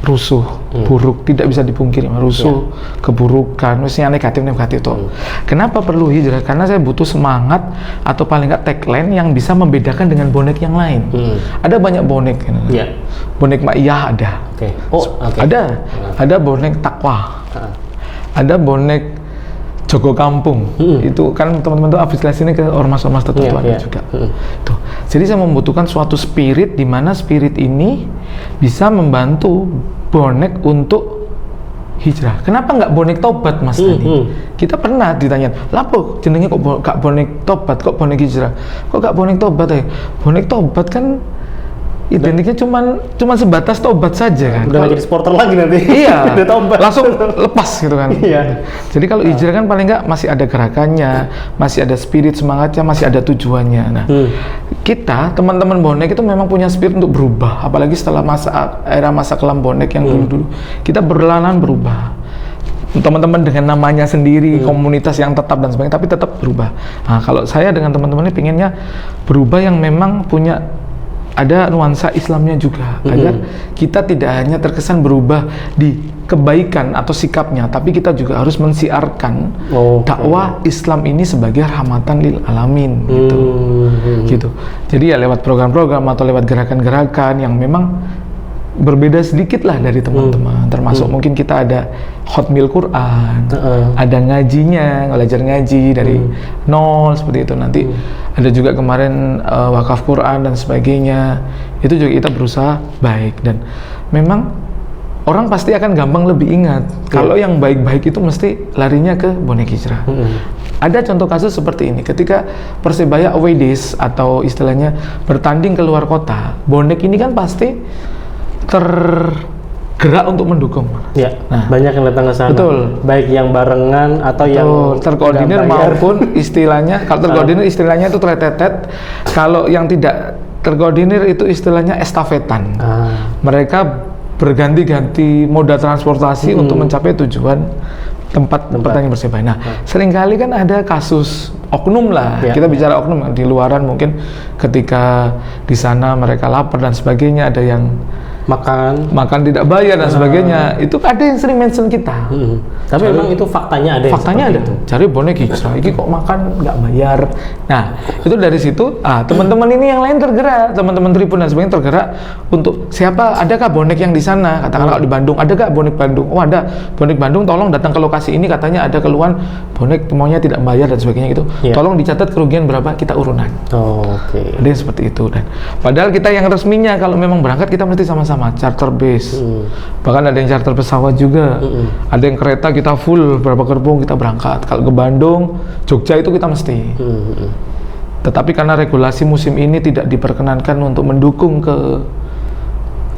Speaker 1: rusuh, buruk, tidak bisa dipungkiri, rusuh, keburukan, maksudnya negatif tuh. Kenapa perlu hijrah? Karena saya butuh semangat atau paling nggak tagline yang bisa membedakan dengan bonek yang lain. Ada banyak bonek,
Speaker 2: Iya.
Speaker 1: bonek Ma'iyah ada,
Speaker 2: Oke. Oh, oke.
Speaker 1: ada bonek takwa, ada bonek Jogo Kampung. Itu kan teman-teman tuh afiliasi ini ke ormas-ormas tertentu ada juga. Tuh. Jadi saya membutuhkan suatu spirit di mana spirit ini bisa membantu bonek untuk hijrah. Kenapa nggak bonek tobat, Mas tadi? Kita pernah ditanya, lapo jenenge kok gak bonek tobat, kok bonek hijrah? Kok gak bonek tobat ya? Bonek tobat kan identiknya cuman sebatas tobat saja kan.
Speaker 2: Udah jadi supporter lagi nanti.
Speaker 1: Iya,
Speaker 2: Udah tobat.
Speaker 1: langsung lepas gitu kan.
Speaker 2: Iya.
Speaker 1: Jadi kalau hijrah kan paling nggak masih ada gerakannya, masih ada spirit semangatnya, masih ada tujuannya. Nah, kita teman-teman bonek itu memang punya spirit untuk berubah, apalagi setelah era masa kelam bonek yang dulu-dulu, kita berlahan berubah. Teman-teman dengan namanya sendiri, komunitas yang tetap dan sebagainya, tapi tetap berubah. Nah, kalau saya dengan teman-teman ini pinginnya berubah yang memang punya ada nuansa Islamnya juga, agar kita tidak hanya terkesan berubah di kebaikan atau sikapnya, tapi kita juga harus mensiarkan dakwah Islam ini sebagai rahmatan lil alamin gitu. Jadi ya lewat program-program atau lewat gerakan-gerakan yang memang berbeda sedikit lah dari teman-teman, termasuk mungkin kita ada hotmail Quran, ada ngajinya, belajar ngaji dari nol seperti itu. Nanti ada juga kemarin wakaf Quran dan sebagainya. Itu juga kita berusaha baik, dan memang orang pasti akan gampang lebih ingat kalau yang baik-baik itu mesti larinya ke bonek hijrah. Ada contoh kasus seperti ini, ketika Persebaya away days atau istilahnya bertanding ke luar kota, bonek ini kan pasti tergerak untuk mendukung.
Speaker 2: Ya, banyak yang datang ke sana.
Speaker 1: Betul.
Speaker 2: Baik yang barengan atau yang
Speaker 1: terkoordinir maupun istilahnya, kalau terkoordinir istilahnya itu tretetet, kalau yang tidak terkoordinir itu istilahnya estafetan. Mereka berganti-ganti moda transportasi untuk mencapai tujuan tempat pertandingan Persebaya. Nah, seringkali kan ada kasus oknum lah. Kita bicara oknum di luaran, mungkin ketika di sana mereka lapar dan sebagainya, ada yang makan tidak bayar dan sebagainya. Itu ada yang sering mention kita.
Speaker 2: Tapi memang itu faktanya ada.
Speaker 1: Faktanya ada. Cari bonek hijrah, ini kok makan nggak bayar. Nah, itu dari situ, teman-teman ini yang lain tergerak, teman-teman Tribun dan sebagainya tergerak untuk siapa, adakah bonek yang di sana? Katakanlah kalau di Bandung, adakah bonek Bandung? Oh ada, bonek Bandung, tolong datang ke lokasi ini, katanya ada keluhan bonek maunya tidak bayar dan sebagainya gitu. Tolong dicatat kerugian berapa, kita urunan. Ada yang seperti itu. Dan padahal kita yang resminya kalau memang berangkat kita mesti sama-sama charter base. Bahkan ada yang charter pesawat juga. Ada yang kereta kita full berapa gerbong kita berangkat. Kalau ke Bandung, Jogja itu kita mesti. Tetapi karena regulasi musim ini tidak diperkenankan untuk mendukung ke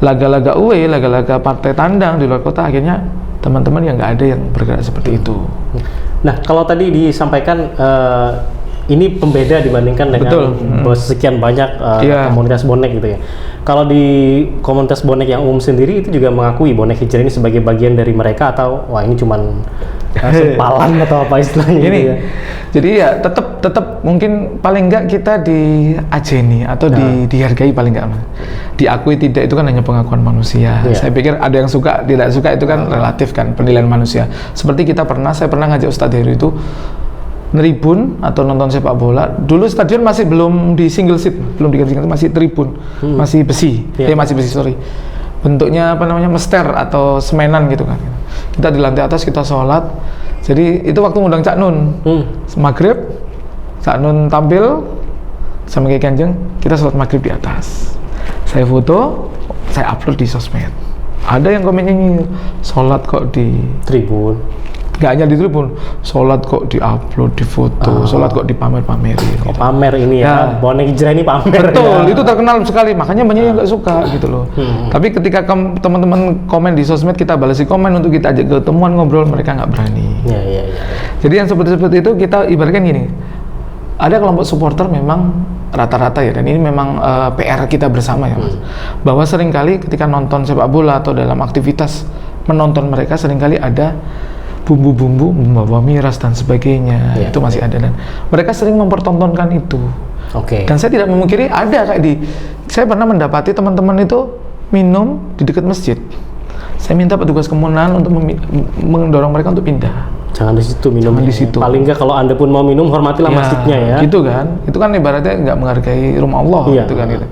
Speaker 1: laga-laga away, laga-laga partai tandang di luar kota, akhirnya teman-teman yang nggak ada yang bergerak seperti itu.
Speaker 2: Nah, kalau tadi disampaikan ini pembeda dibandingkan dengan sekian banyak komunitas bonek gitu ya. Kalau di komunitas bonek yang umum sendiri itu juga mengakui bonek hijrah ini sebagai bagian dari mereka, atau wah ini cuman sempalan atau apa istilahnya
Speaker 1: ini
Speaker 2: gitu ya.
Speaker 1: Jadi ya tetap mungkin paling enggak kita diajeni atau dihargai, paling enggak diakui tidak, itu kan hanya pengakuan manusia. Saya pikir ada yang suka tidak suka itu kan relatif kan, penilaian manusia. Seperti saya pernah ngajak Ustadz Heru itu neribun atau nonton sepak bola. Dulu stadion masih belum di single seat, belum diganti, masih tribun, masih besi, masih besi, sorry. Bentuknya apa namanya, mester atau semenan gitu kan. Kita di lantai atas, kita sholat. Jadi itu waktu ngundang Cak Nun, maghrib, Cak Nun tampil sama Kiai Kanjeng, kita sholat maghrib di atas. Saya foto, saya upload di sosmed. Ada yang komennya ini, sholat kok di
Speaker 2: tribun.
Speaker 1: Nggak hanya di tribun, sholat kok di-upload, di-foto, sholat kok dipamer-pamerin.
Speaker 2: Gitu. Pamer ini ya, bonek hijrah ini pamer.
Speaker 1: Betul, itu terkenal sekali, makanya banyak yang nggak suka gitu loh. Tapi ketika teman-teman komen di sosmed, kita balasi komen untuk kita ajak ketemuan ngobrol, mereka nggak berani. Jadi yang seperti itu kita ibaratkan gini, ada kelompok supporter memang rata-rata ya, dan ini memang PR kita bersama ya Mas, bahwa seringkali ketika nonton sepak bola atau dalam aktivitas menonton mereka, seringkali ada bumbu-bumbu membawa miras dan sebagainya, itu masih ada, dan mereka sering mempertontonkan itu. Dan saya tidak memungkiri ada saya pernah mendapati teman-teman itu minum di dekat masjid. Saya minta petugas komunal untuk mendorong mereka untuk pindah.
Speaker 2: Jangan di situ minum.
Speaker 1: Di situ.
Speaker 2: Paling enggak kalau Anda pun mau minum, hormatilah masjidnya ya.
Speaker 1: Gitu kan. Itu kan ibaratnya nggak menghargai rumah Allah gitu kan gitu.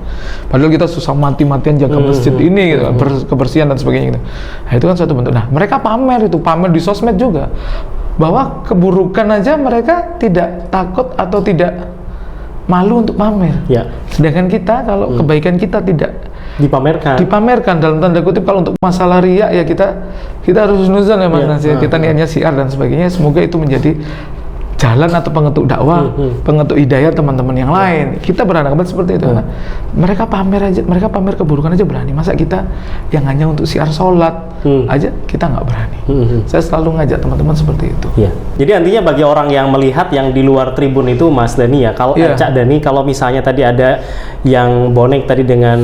Speaker 1: Padahal kita susah mati-matian jaga masjid ini gitu, kebersihan dan sebagainya gitu. Nah, itu kan suatu bentuk. Nah, mereka pamer di sosmed juga. Bahwa keburukan aja mereka tidak takut atau tidak malu untuk pamer. Sedangkan kita kalau kebaikan kita tidak dipamerkan dalam tanda kutip. Kalau untuk masalah riya ya kita harus husnuzan ya Mas Nasir, kita niatnya syiar dan sebagainya, semoga itu menjadi jalan atau pengetuk dakwah, pengetuk hidayah teman-teman yang lain. Kita beranggapan seperti itu. Nah, mereka pamer keburukan aja berani, masa kita yang hanya untuk syiar sholat aja kita nggak berani. Saya selalu ngajak teman-teman seperti itu.
Speaker 2: Jadi artinya bagi orang yang melihat yang di luar tribun itu Mas Dani ya, kalau Cak Dani, kalau misalnya tadi ada yang bonek tadi dengan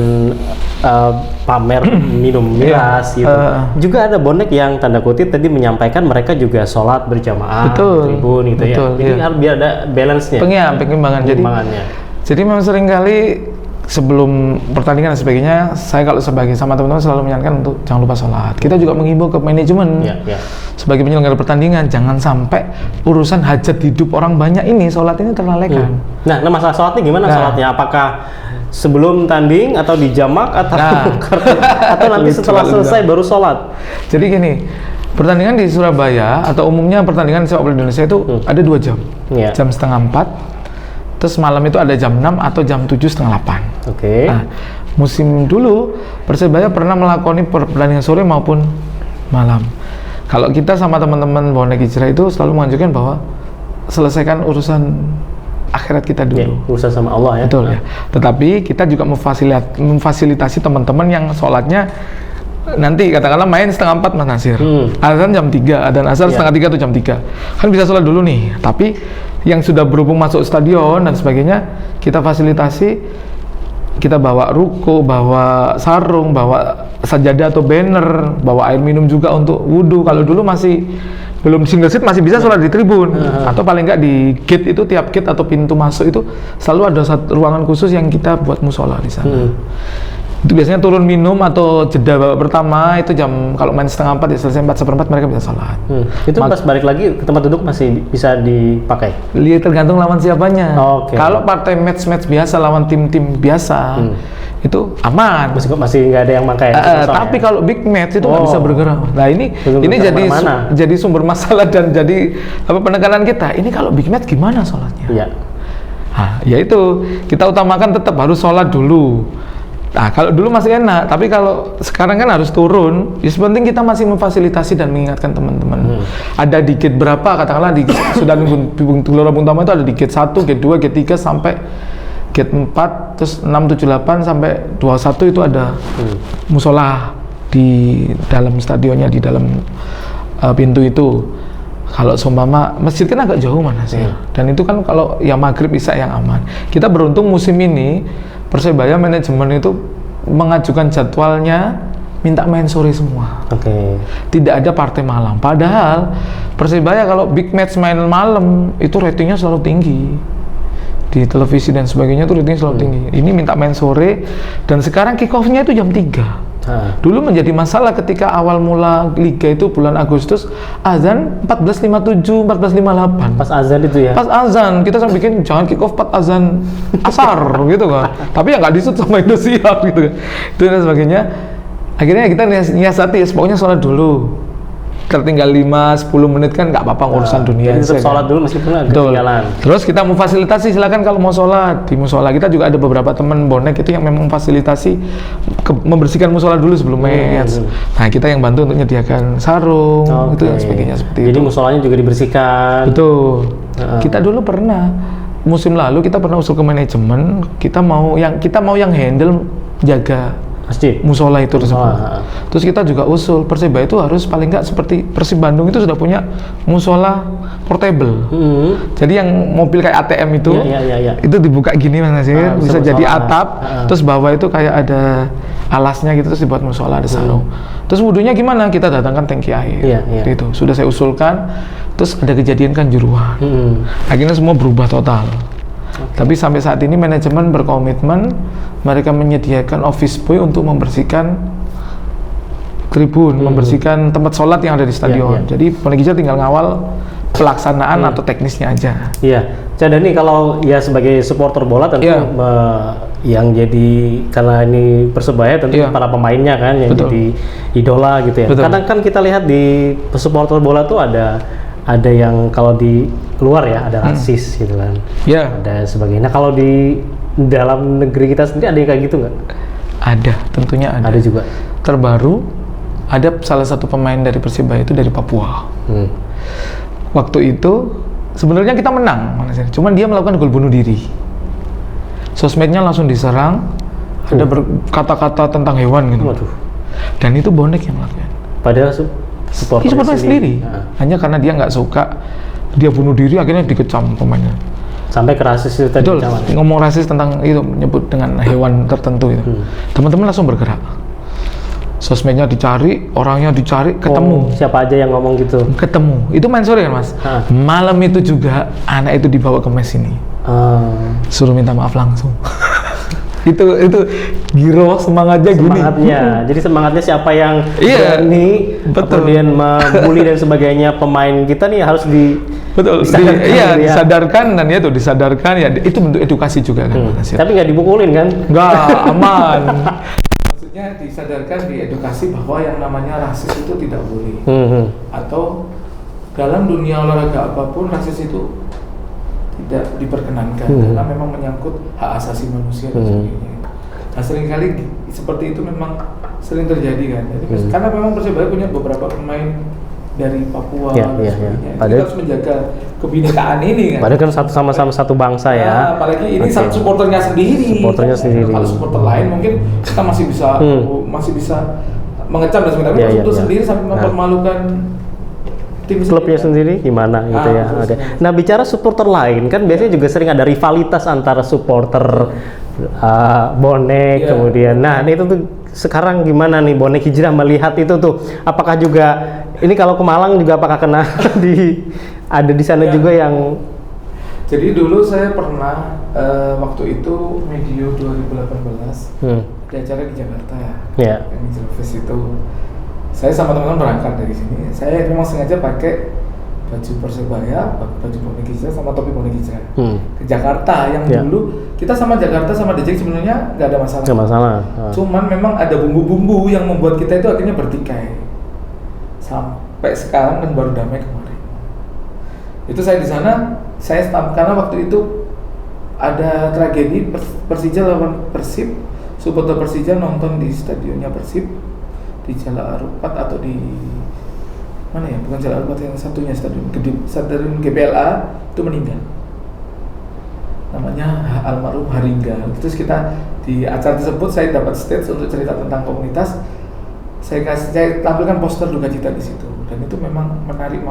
Speaker 2: pamer minum miras gitu, juga ada bonek yang tanda kutip tadi menyampaikan mereka juga sholat berjamaah di tribun gitu ya. Jadi harus biar ada balance-nya,
Speaker 1: pengembangan. Jadi memang seringkali sebelum pertandingan dan sebagainya, saya kalau sebagai sama teman-teman selalu menyarankan untuk jangan lupa sholat. Kita juga menghimbau ke manajemen sebagai penyelenggara pertandingan, jangan sampai urusan hajat hidup orang banyak ini, sholat ini terlalaikan.
Speaker 2: Nah, masalah sholatnya gimana? Sholatnya apakah sebelum tanding atau di jamak atau nanti setelah selesai baru sholat?
Speaker 1: Jadi gini, pertandingan di Surabaya atau umumnya pertandingan sepak bola Indonesia itu ada 2 jam, jam setengah 4, terus malam itu ada jam 6 atau jam 7 setengah 8. Nah, musim dulu Persebaya pernah melakoni pertandingan sore maupun malam. Kalau kita sama teman-teman bonek hijrah itu selalu menganjurkan bahwa selesaikan urusan akhirat kita dulu,
Speaker 2: urusan sama Allah ya.
Speaker 1: Betul ya. Tetapi kita juga memfasilitasi teman-teman yang sholatnya nanti katakanlah main setengah 4 Mas Nasir, azan jam 3, adzan asar setengah 3 atau jam 3, kan bisa sholat dulu nih. Tapi yang sudah berhubung masuk stadion dan sebagainya, kita fasilitasi, kita bawa ruko, bawa sarung, bawa sajadah atau banner, bawa air minum juga untuk wudhu. Kalau dulu masih belum single seat, masih bisa sholat di tribun, atau paling nggak di gate itu, tiap gate atau pintu masuk itu selalu ada ruangan khusus yang kita buat musola di sana. Itu biasanya turun minum atau jeda babak pertama itu jam, kalau main setengah 4 ya selesai 4/4 mereka bisa sholat.
Speaker 2: Itu pas balik lagi ke tempat duduk masih bisa dipakai?
Speaker 1: Lihat tergantung lawan siapanya. Kalau partai match biasa lawan tim-tim biasa itu aman,
Speaker 2: masih nggak ada yang pakai.
Speaker 1: Tapi kalau big match itu nggak bisa bergerak. Nah ini jadi sumber masalah dan jadi penekanan kita. Ini kalau big match gimana sholatnya? Ya itu kita utamakan tetap harus sholat dulu. Nah, kalau dulu masih enak, tapi kalau sekarang kan harus turun. Ya penting kita masih memfasilitasi dan mengingatkan teman-teman. Ada di gate berapa, katakanlah di Sudan Gelora Bung Tomo itu ada di gate 1, gate 2, gate 3 sampai gate 4, terus 6, 7, 8 sampai 21 itu ada musola di dalam stadionnya, di dalam pintu itu. Kalau seumpama masjid kan agak jauh mana sih, dan itu kan kalau ya maghrib isya yang aman. Kita beruntung musim ini Persebaya manajemen itu mengajukan jadwalnya minta main sore semua. Tidak ada partai malam. Padahal Persebaya kalau big match main malam itu ratingnya selalu tinggi di televisi dan sebagainya, itu ratingnya selalu tinggi. Ini minta main sore, dan sekarang kick off-nya itu jam 3. Dulu menjadi masalah ketika awal mula liga itu bulan Agustus, azan 14.57, 14.58.
Speaker 2: Pas azan itu ya?
Speaker 1: Pas azan, kita sampai bikin jangan kick off 4 azan asar gitu kan. Tapi ya nggak disut sama Indosiar gitu kan. Itu dan sebagainya. Akhirnya kita nyiasati, pokoknya sholat dulu. Tertinggal 5-10 menit kan nggak apa-apa urusan dunia.
Speaker 2: Jadi tetap sholat dulu meskipun ada ketinggalan.
Speaker 1: Terus kita mau fasilitasi, silakan kalau mau sholat di musola. Kita juga ada beberapa teman bonek itu yang memang fasilitasi membersihkan musola dulu sebelum match. Nah, kita yang bantu untuk menyediakan sarung, itu dan sebagainya seperti itu.
Speaker 2: Jadi musolanya juga dibersihkan.
Speaker 1: Betul. Kita dulu pernah musim lalu kita pernah usul ke manajemen, kita mau yang handle jaga
Speaker 2: masjid
Speaker 1: musola itu tersebut. Terus kita juga usul Persebaya itu harus paling nggak seperti Persib Bandung itu sudah punya musola portable. Jadi yang mobil kayak ATM itu, itu dibuka gini Mas Nasir, bisa jadi atap, terus bawah itu kayak ada alasnya gitu, terus dibuat musola, ada sarung. Terus wudhunya gimana? Kita datangkan tangki air. Gitu. Sudah saya usulkan, terus ada kejadian Kanjuruhan. Akhirnya semua berubah total. Tapi sampai saat ini manajemen berkomitmen, mereka menyediakan office boy untuk membersihkan tribun, membersihkan tempat sholat yang ada di stadion. Jadi Bonek Hijrah tinggal ngawal pelaksanaan atau teknisnya aja.
Speaker 2: Cak Dhani, kalau ya sebagai supporter bola tentu yang jadi, karena ini Persebaya tentu para pemainnya kan yang jadi idola gitu ya. Kadang kan kita lihat di supporter bola tuh ada yang kalau di luar ya ada rasis gitu kan, ada sebagainya. Nah, kalau di dalam negeri kita sendiri ada yang kayak gitu nggak?
Speaker 1: Ada, tentunya ada.
Speaker 2: Ada juga.
Speaker 1: Terbaru ada salah satu pemain dari Persibaya itu dari Papua. Waktu itu sebenarnya kita menang, cuman dia melakukan gol bunuh diri. Sosmednya langsung diserang, ada kata-kata tentang hewan gitu. Dan itu bonek yang melakukan.
Speaker 2: Padahal supporter
Speaker 1: sendiri. Hanya karena dia nggak suka, dia bunuh diri, akhirnya dikecam pemainnya.
Speaker 2: Sampai ke rasis itu tadi.
Speaker 1: Betul, ngomong rasis tentang itu, menyebut dengan hewan tertentu itu. Teman-teman langsung bergerak. Sosmednya dicari, orangnya dicari, ketemu.
Speaker 2: Siapa aja yang ngomong gitu? Ketemu.
Speaker 1: Itu main sore kan Mas? Malam itu juga anak itu dibawa ke mes ini. Suruh minta maaf langsung. itu giro semangatnya gini.
Speaker 2: Jadi semangatnya siapa yang berani kemudian membuli dan sebagainya pemain kita nih harus
Speaker 1: disadarkan dan ya itu disadarkan ya, itu bentuk edukasi juga kan.
Speaker 2: Tapi nggak dipukulin kan?
Speaker 1: Nggak, aman. Maksudnya disadarkan, diedukasi bahwa yang namanya rasis itu tidak boleh. Atau dalam dunia olahraga apapun rasis itu tidak diperkenankan karena memang menyangkut hak asasi manusia dan sebagainya. Nah, seringkali seperti itu memang sering terjadi kan. Jadi, karena memang Persebaya punya beberapa pemain dari Papua dan sebagainya. Kita harus menjaga kebinekaan ini kan.
Speaker 2: Padahal kan sama-sama satu bangsa ya.
Speaker 1: Apalagi ini supporternya sendiri. Kalau supporter lain mungkin kita masih bisa mengecam dan sebagainya. Tapi supporter sendiri sampai mempermalukan
Speaker 2: klubnya sendiri gimana gitu ya. Nah, bicara supporter lain kan biasanya juga sering ada rivalitas antara supporter bonek kemudian. Nah, itu tuh sekarang gimana nih Bonek Hijrah melihat itu tuh? Apakah juga ini kalau ke Malang juga apakah kena ada di sana juga yang?
Speaker 1: Jadi dulu saya pernah waktu itu medio 2018 ada acara di Jakarta yang Fest itu. Saya sama teman-teman berangkat dari sini. Saya memang sengaja pakai baju Persebaya, baju Bonek Hijrah sama topi Bonek Hijrah ke Jakarta. Yang dulu kita sama Jakarta sama DJ sebenarnya nggak ada masalah.
Speaker 2: Nggak masalah.
Speaker 1: Cuman memang ada bumbu-bumbu yang membuat kita itu akhirnya bertikai. Sampai sekarang dan baru damai kemarin. Itu saya di sana, karena waktu itu ada tragedi Persija lawan Persib. Supporter Persija nonton di stadionnya Persib di Jalan Arupat atau di mana ya, bukan Jalan Arupat, yang satunya stadion GBLA itu meninggal. namanya almarhum Haringga. Terus kita di acara tersebut saya dapat stage untuk cerita tentang komunitas. Saya tampilkan poster duka cita di situ, dan itu memang menarik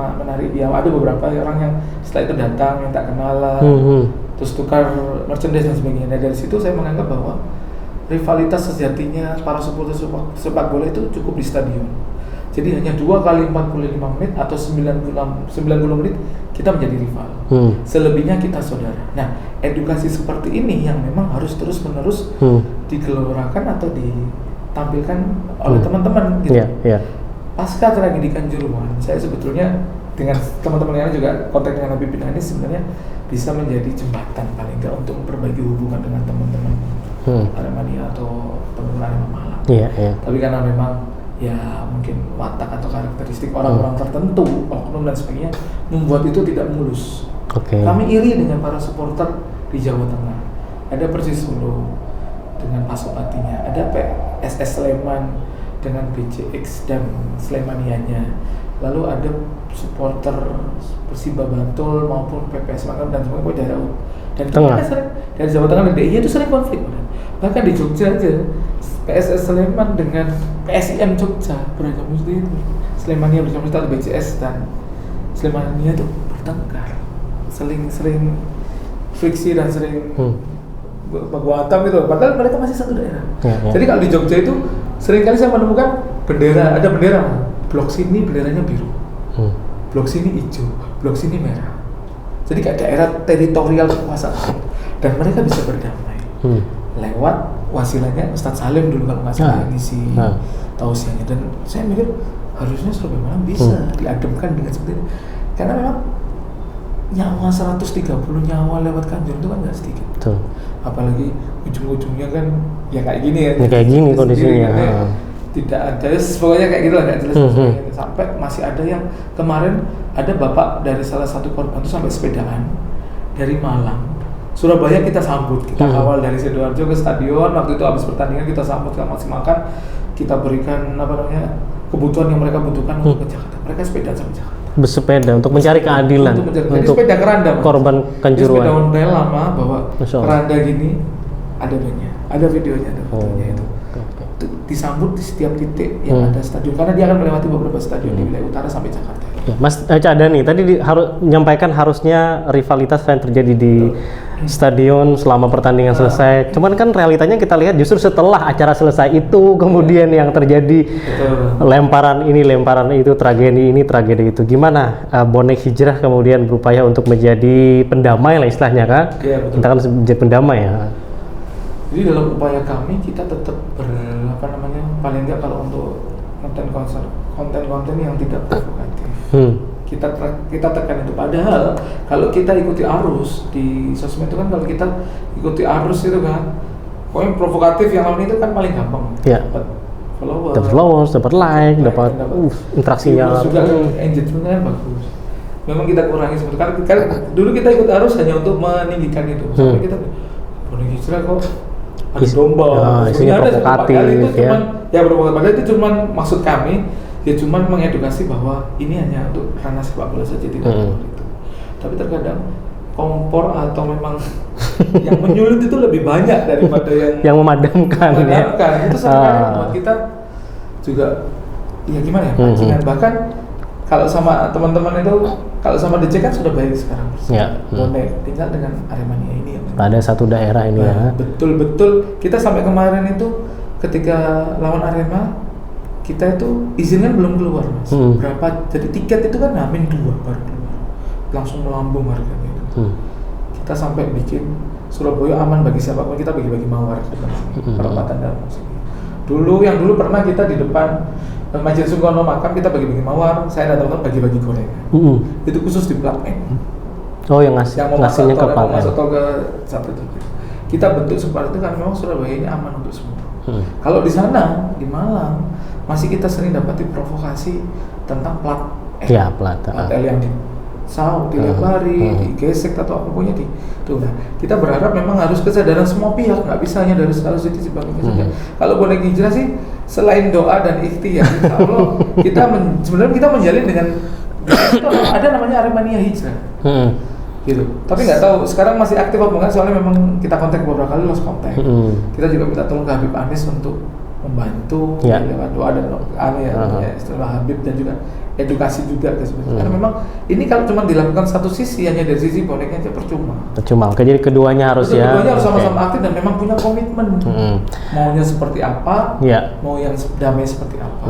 Speaker 1: ya. Ada beberapa orang yang setelah itu datang minta kenalan, terus tukar merchandise dan sebagainya. Nah, dari situ saya menganggap bahwa rivalitas sejatinya para supporter sepak bola itu cukup di stadion. Jadi hanya 2 kali 45 menit atau 90 menit kita menjadi rival. Selebihnya kita saudara. Nah, edukasi seperti ini yang memang harus terus-menerus digelorakan atau ditampilkan oleh teman-teman gitu. Pasca tragedi Kanjuruhan, saya sebetulnya dengan teman-teman yang juga kontak dengan Habib bin Hanis sebenarnya bisa menjadi jembatan paling enggak untuk memperbaiki hubungan dengan teman-teman Aremania atau teman-teman Arema Malang. Tapi karena memang ya mungkin watak atau karakteristik orang-orang tertentu, oknum dan sebagainya membuat itu tidak mulus. Kami iri dengan para supporter di Jawa Tengah. Ada Persis Solo dengan Pasopatinya, ada PSS Sleman dengan BCX dan Slemanianya, lalu ada supporter Persiba Bantul maupun PPS Makassar dan semuanya daerah dan kita sering dari Jawa Tengah dan DIY itu sering konflik. Bahkan di Jogja aja PSS Sleman dengan PSIM Jogja beragam itu Slemania bersama atau BCS dan Slemania itu bertengkar, sering friksi dan sering baku hantam gitu. Padahal mereka masih satu daerah. Jadi kalau di Jogja itu sering kali saya menemukan ada bendera. Blok sini benderanya biru, blok sini hijau, blok sini merah. Jadi kayak daerah teritorial kekuasaan dan mereka bisa berdamai lewat wasilanya Ustadz Salim dulu kalau nggak salah ngisi tausiahnya. Dan saya mikir harusnya Surabaya Malang bisa diademkan dengan seperti ini, karena memang nyawa 130 nyawa lewat Kanjuruhan itu kan nggak sedikit. Apalagi ujung-ujungnya kan ya kayak gini ya.
Speaker 2: Kayak gini kondisinya.
Speaker 1: Tidak ada, pokoknya kayak gitu lah, nggak jelas. Sampai masih ada yang kemarin ada bapak dari salah satu korban itu sampai sepedaan dari Malang Surabaya kita sambut, kita kawal dari Sidoarjo ke stadion. Waktu itu habis pertandingan kita sambut, kita maksimalkan, kita berikan kebutuhan yang mereka butuhkan untuk ke Jakarta. Mereka sepeda sampai Jakarta. Bersepeda
Speaker 2: untuk mencari keadilan.
Speaker 1: Untuk sepeda keranda, korban Kanjuruhan. Sepeda ontel lama bawa keranda gini, ada banyak, ada videonya, ada fotonya itu. Disambut di setiap titik yang ada stadion, karena dia akan melewati beberapa stadion di wilayah utara sampai Jakarta.
Speaker 2: Mas Cadani tadi harus menyampaikan harusnya rivalitas yang terjadi di stadion selama pertandingan selesai. Cuman kan realitanya kita lihat justru setelah acara selesai itu kemudian yang terjadi lemparan ini, lemparan itu, tragedi ini, tragedi itu. Gimana bonek hijrah kemudian berupaya untuk menjadi pendamai lah istilahnya kan? Kita kan menjadi pendamai ya.
Speaker 1: Jadi dalam upaya kami kita tetap paling enggak kalau untuk konten-konten yang tidak provokatif. Kita tekan itu. Padahal kalau kita ikuti arus di sosmed itu kan, kalau kita ikuti arus itu kan, pokoknya provokatif yang lain itu kan paling gampang. Dapat followers, dapat like, dapat interaksinya. Juga engagementnya bagus. Memang kita kurangi sebetulnya. Karena dulu kita ikut arus hanya untuk meninggikan itu. Sampai kita bonek hijrah kok ada domba,
Speaker 2: isinya provokatif ya.
Speaker 1: Provokatif. Padahal itu cuma maksud kami, ya cuma mengedukasi bahwa ini hanya untuk ranah sepak bola saja, tidak itu. Tapi terkadang kompor atau memang yang menyulut itu lebih banyak daripada yang
Speaker 2: memadamkan.
Speaker 1: Itu sebenarnya buat kita juga, ya gimana ya, pancingan. Bahkan kalau sama teman-teman itu, kalau sama DC kan sudah baik sekarang. Bonek tinggal dengan Aremania ini.
Speaker 2: Ada satu daerah ini ya.
Speaker 1: Betul. Kita sampai kemarin itu ketika lawan Arema, kita itu izinnya belum keluar, Mas. Berapa? Jadi tiket itu kan H-2 baru keluar. Langsung melambung harganya itu. Kita sampai bikin Surabaya aman bagi siapapun, kita bagi-bagi mawar di depan sini. Perempatan dalam sini. Dulu pernah kita di depan Masjid Sungkono Makam, kita bagi-bagi mawar, saya dan teman-teman bagi-bagi gorengan. Itu khusus di plat M.
Speaker 2: Yang ngasihnya ke plat M.
Speaker 1: Masuk ke satu itu. Kita bentuk seperti itu kan, memang Surabaya ini aman untuk semua. Kalau di sana, di Malang, masih kita sering dapati provokasi tentang plat L. Plat L yang dilempari, digesek atau apapun di itu. Nah, kita berharap memang harus kesadaran semua pihak, nggak bisa hanya dari salah satu sisi saja. Kalau bonek hijrah sih, selain doa dan ikhtiar, insya Allah sebenarnya kita menjalin dengan ada namanya Aremania Hijrah. gitu. Tapi nggak tahu sekarang masih aktif apa enggak, soalnya memang kita kontak beberapa kali, lost kontak. Kita juga minta tolong ke Habib Anis untuk membantu lewat doa dan istilah Habib, dan juga edukasi juga karena memang ini kalau cuma dilakukan satu sisi, hanya dari sisi boneknya aja percuma. Jadi
Speaker 2: keduanya harus
Speaker 1: keduanya harus sama-sama aktif dan memang punya komitmen. Maunya seperti apa, mau yang damai seperti apa.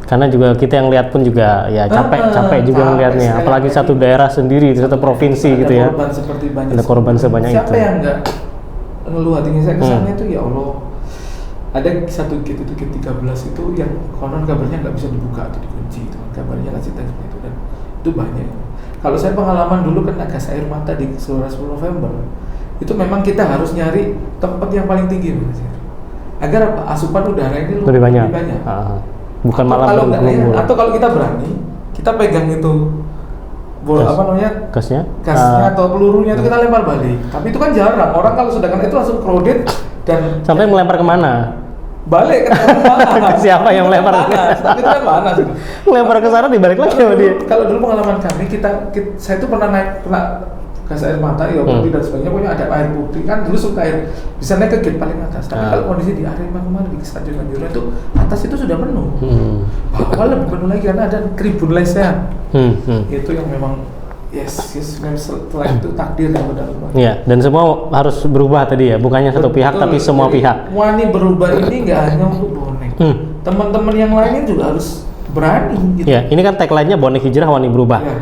Speaker 2: Karena juga kita yang lihat pun juga ya capek juga melihatnya, apalagi satu daerah sendiri, satu provinsi gitu ya. Ada korban sebanyak itu.
Speaker 1: Siapa yang enggak ngeluh hatinya? Saya kesannya itu ya Allah, ada satu gate 13 itu yang konon kabarnya nggak bisa dibuka atau dikunci, itu kabarnya nggak cerita seperti itu, dan itu banyak. Kalau saya pengalaman dulu kena gas air mata di Gelora 10 November, itu memang kita harus nyari tempat yang paling tinggi agar asupan udara ini lebih banyak.
Speaker 2: Bukan malah
Speaker 1: bergelombol. Atau kalau kita berani, kita pegang itu gasnya atau pelurunya itu kita lempar balik. Tapi itu kan jarang. Orang kalau sudah kena itu langsung crowded dan
Speaker 2: sampai melempar kemana?
Speaker 1: Balik ke
Speaker 2: siapa yang melempar?
Speaker 1: Tapi itu kan panas.
Speaker 2: Melempar ke sana dibalik lagi sama dia.
Speaker 1: Kalau dulu pengalaman kami, saya itu pernah gas air mata, putih dan sebagainya, pokoknya ada air putih kan dulu suka air bisa naik ke gate paling atas. Tapi kalau kondisi di Arema kemarin di Stadion Kanjuruhan itu atas itu sudah penuh. Bawah lebih penuh lagi karena ada tribun lesehan. Itu yang memang setelah itu takdir yang benar.
Speaker 2: Iya, dan semua harus berubah tadi ya, bukannya satu pihak tapi semua pihak.
Speaker 1: Wani berubah ini nggak hanya untuk bonek. Teman-teman yang lainnya juga harus berani. Gitu.
Speaker 2: Ya, ini kan tagline-nya bonek hijrah, Wani berubah. Ya.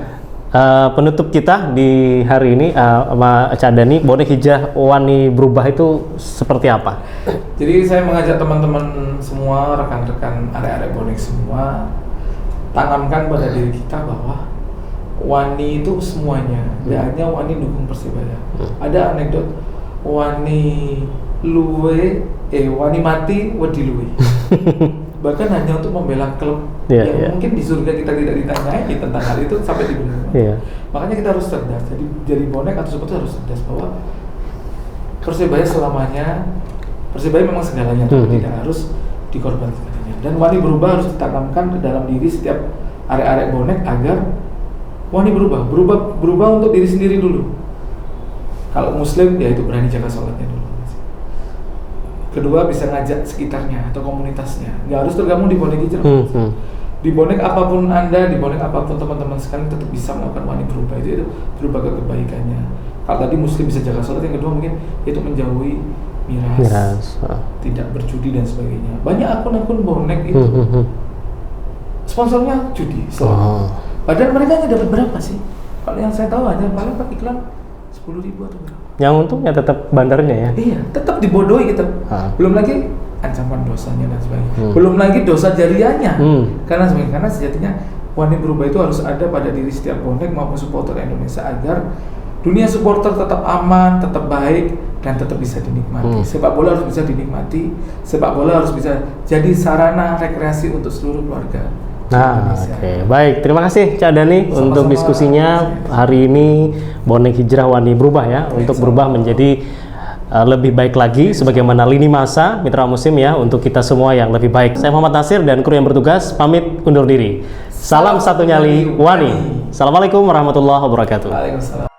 Speaker 2: Penutup kita di hari ini sama Cak Dani, bonek hijrah, Wani berubah itu seperti apa?
Speaker 1: Jadi saya mengajak teman-teman semua, rekan-rekan arek-arek bonek semua, tanamkan pada diri kita bahwa Wani itu semuanya, tidak hanya Wani dukung Persibaya. Ada anekdot Wani mati wedi luwe. Bahkan hanya untuk membela klub yang mungkin di surga kita tidak ditanyai tentang hal itu sampai di dunia. Makanya kita harus cerdas. Jadi bonek atau seperti harus cerdas bahwa Persibaya selamanya, Persibaya memang segalanya, tapi tidak harus dikorbankan segalanya. Dan Wani berubah harus ditanamkan ke dalam diri setiap arek-arek bonek agar Wani berubah untuk diri sendiri dulu. Kalau Muslim, ya itu berani jaga sholatnya dulu. Kedua, bisa ngajak sekitarnya atau komunitasnya. Nggak harus tergabung di bonek hijrah. Di bonek apapun Anda, di bonek apapun teman-teman sekalian tetap bisa melakukan Wani berubah. Itu berubah ke kebaikannya. Kalau tadi Muslim bisa jaga sholat, yang kedua mungkin itu menjauhi miras. Tidak berjudi dan sebagainya. Banyak akun-akun bonek itu sponsornya judi selalu. Padahal mereka hanya dapat berapa sih? Kalau yang saya tahu hanya paling pakai iklan 10.000 atau berapa. Yang
Speaker 2: untungnya tetap bandarnya ya?
Speaker 1: Iya, tetap dibodohi kita. Belum lagi ancaman dosanya dan sebagainya. Belum lagi dosa jariahnya. Karena sejatinya Wani berubah itu harus ada pada diri setiap bonek maupun supporter Indonesia agar dunia supporter tetap aman, tetap baik, dan tetap bisa dinikmati. Sepak bola harus bisa dinikmati. Sepak bola harus bisa jadi sarana rekreasi untuk seluruh keluarga.
Speaker 2: Baik, terima kasih Cak Dani untuk diskusinya hari ini. Bonek hijrah Wani berubah ya, untuk berubah menjadi lebih baik lagi sebagaimana lini masa Mitra Muslim ya, untuk kita semua yang lebih baik. Saya Muhammad Nasir dan kru yang bertugas pamit undur diri. Salam satu nyali Wani. Assalamualaikum warahmatullahi wabarakatuh.
Speaker 1: Waalaikumsalam.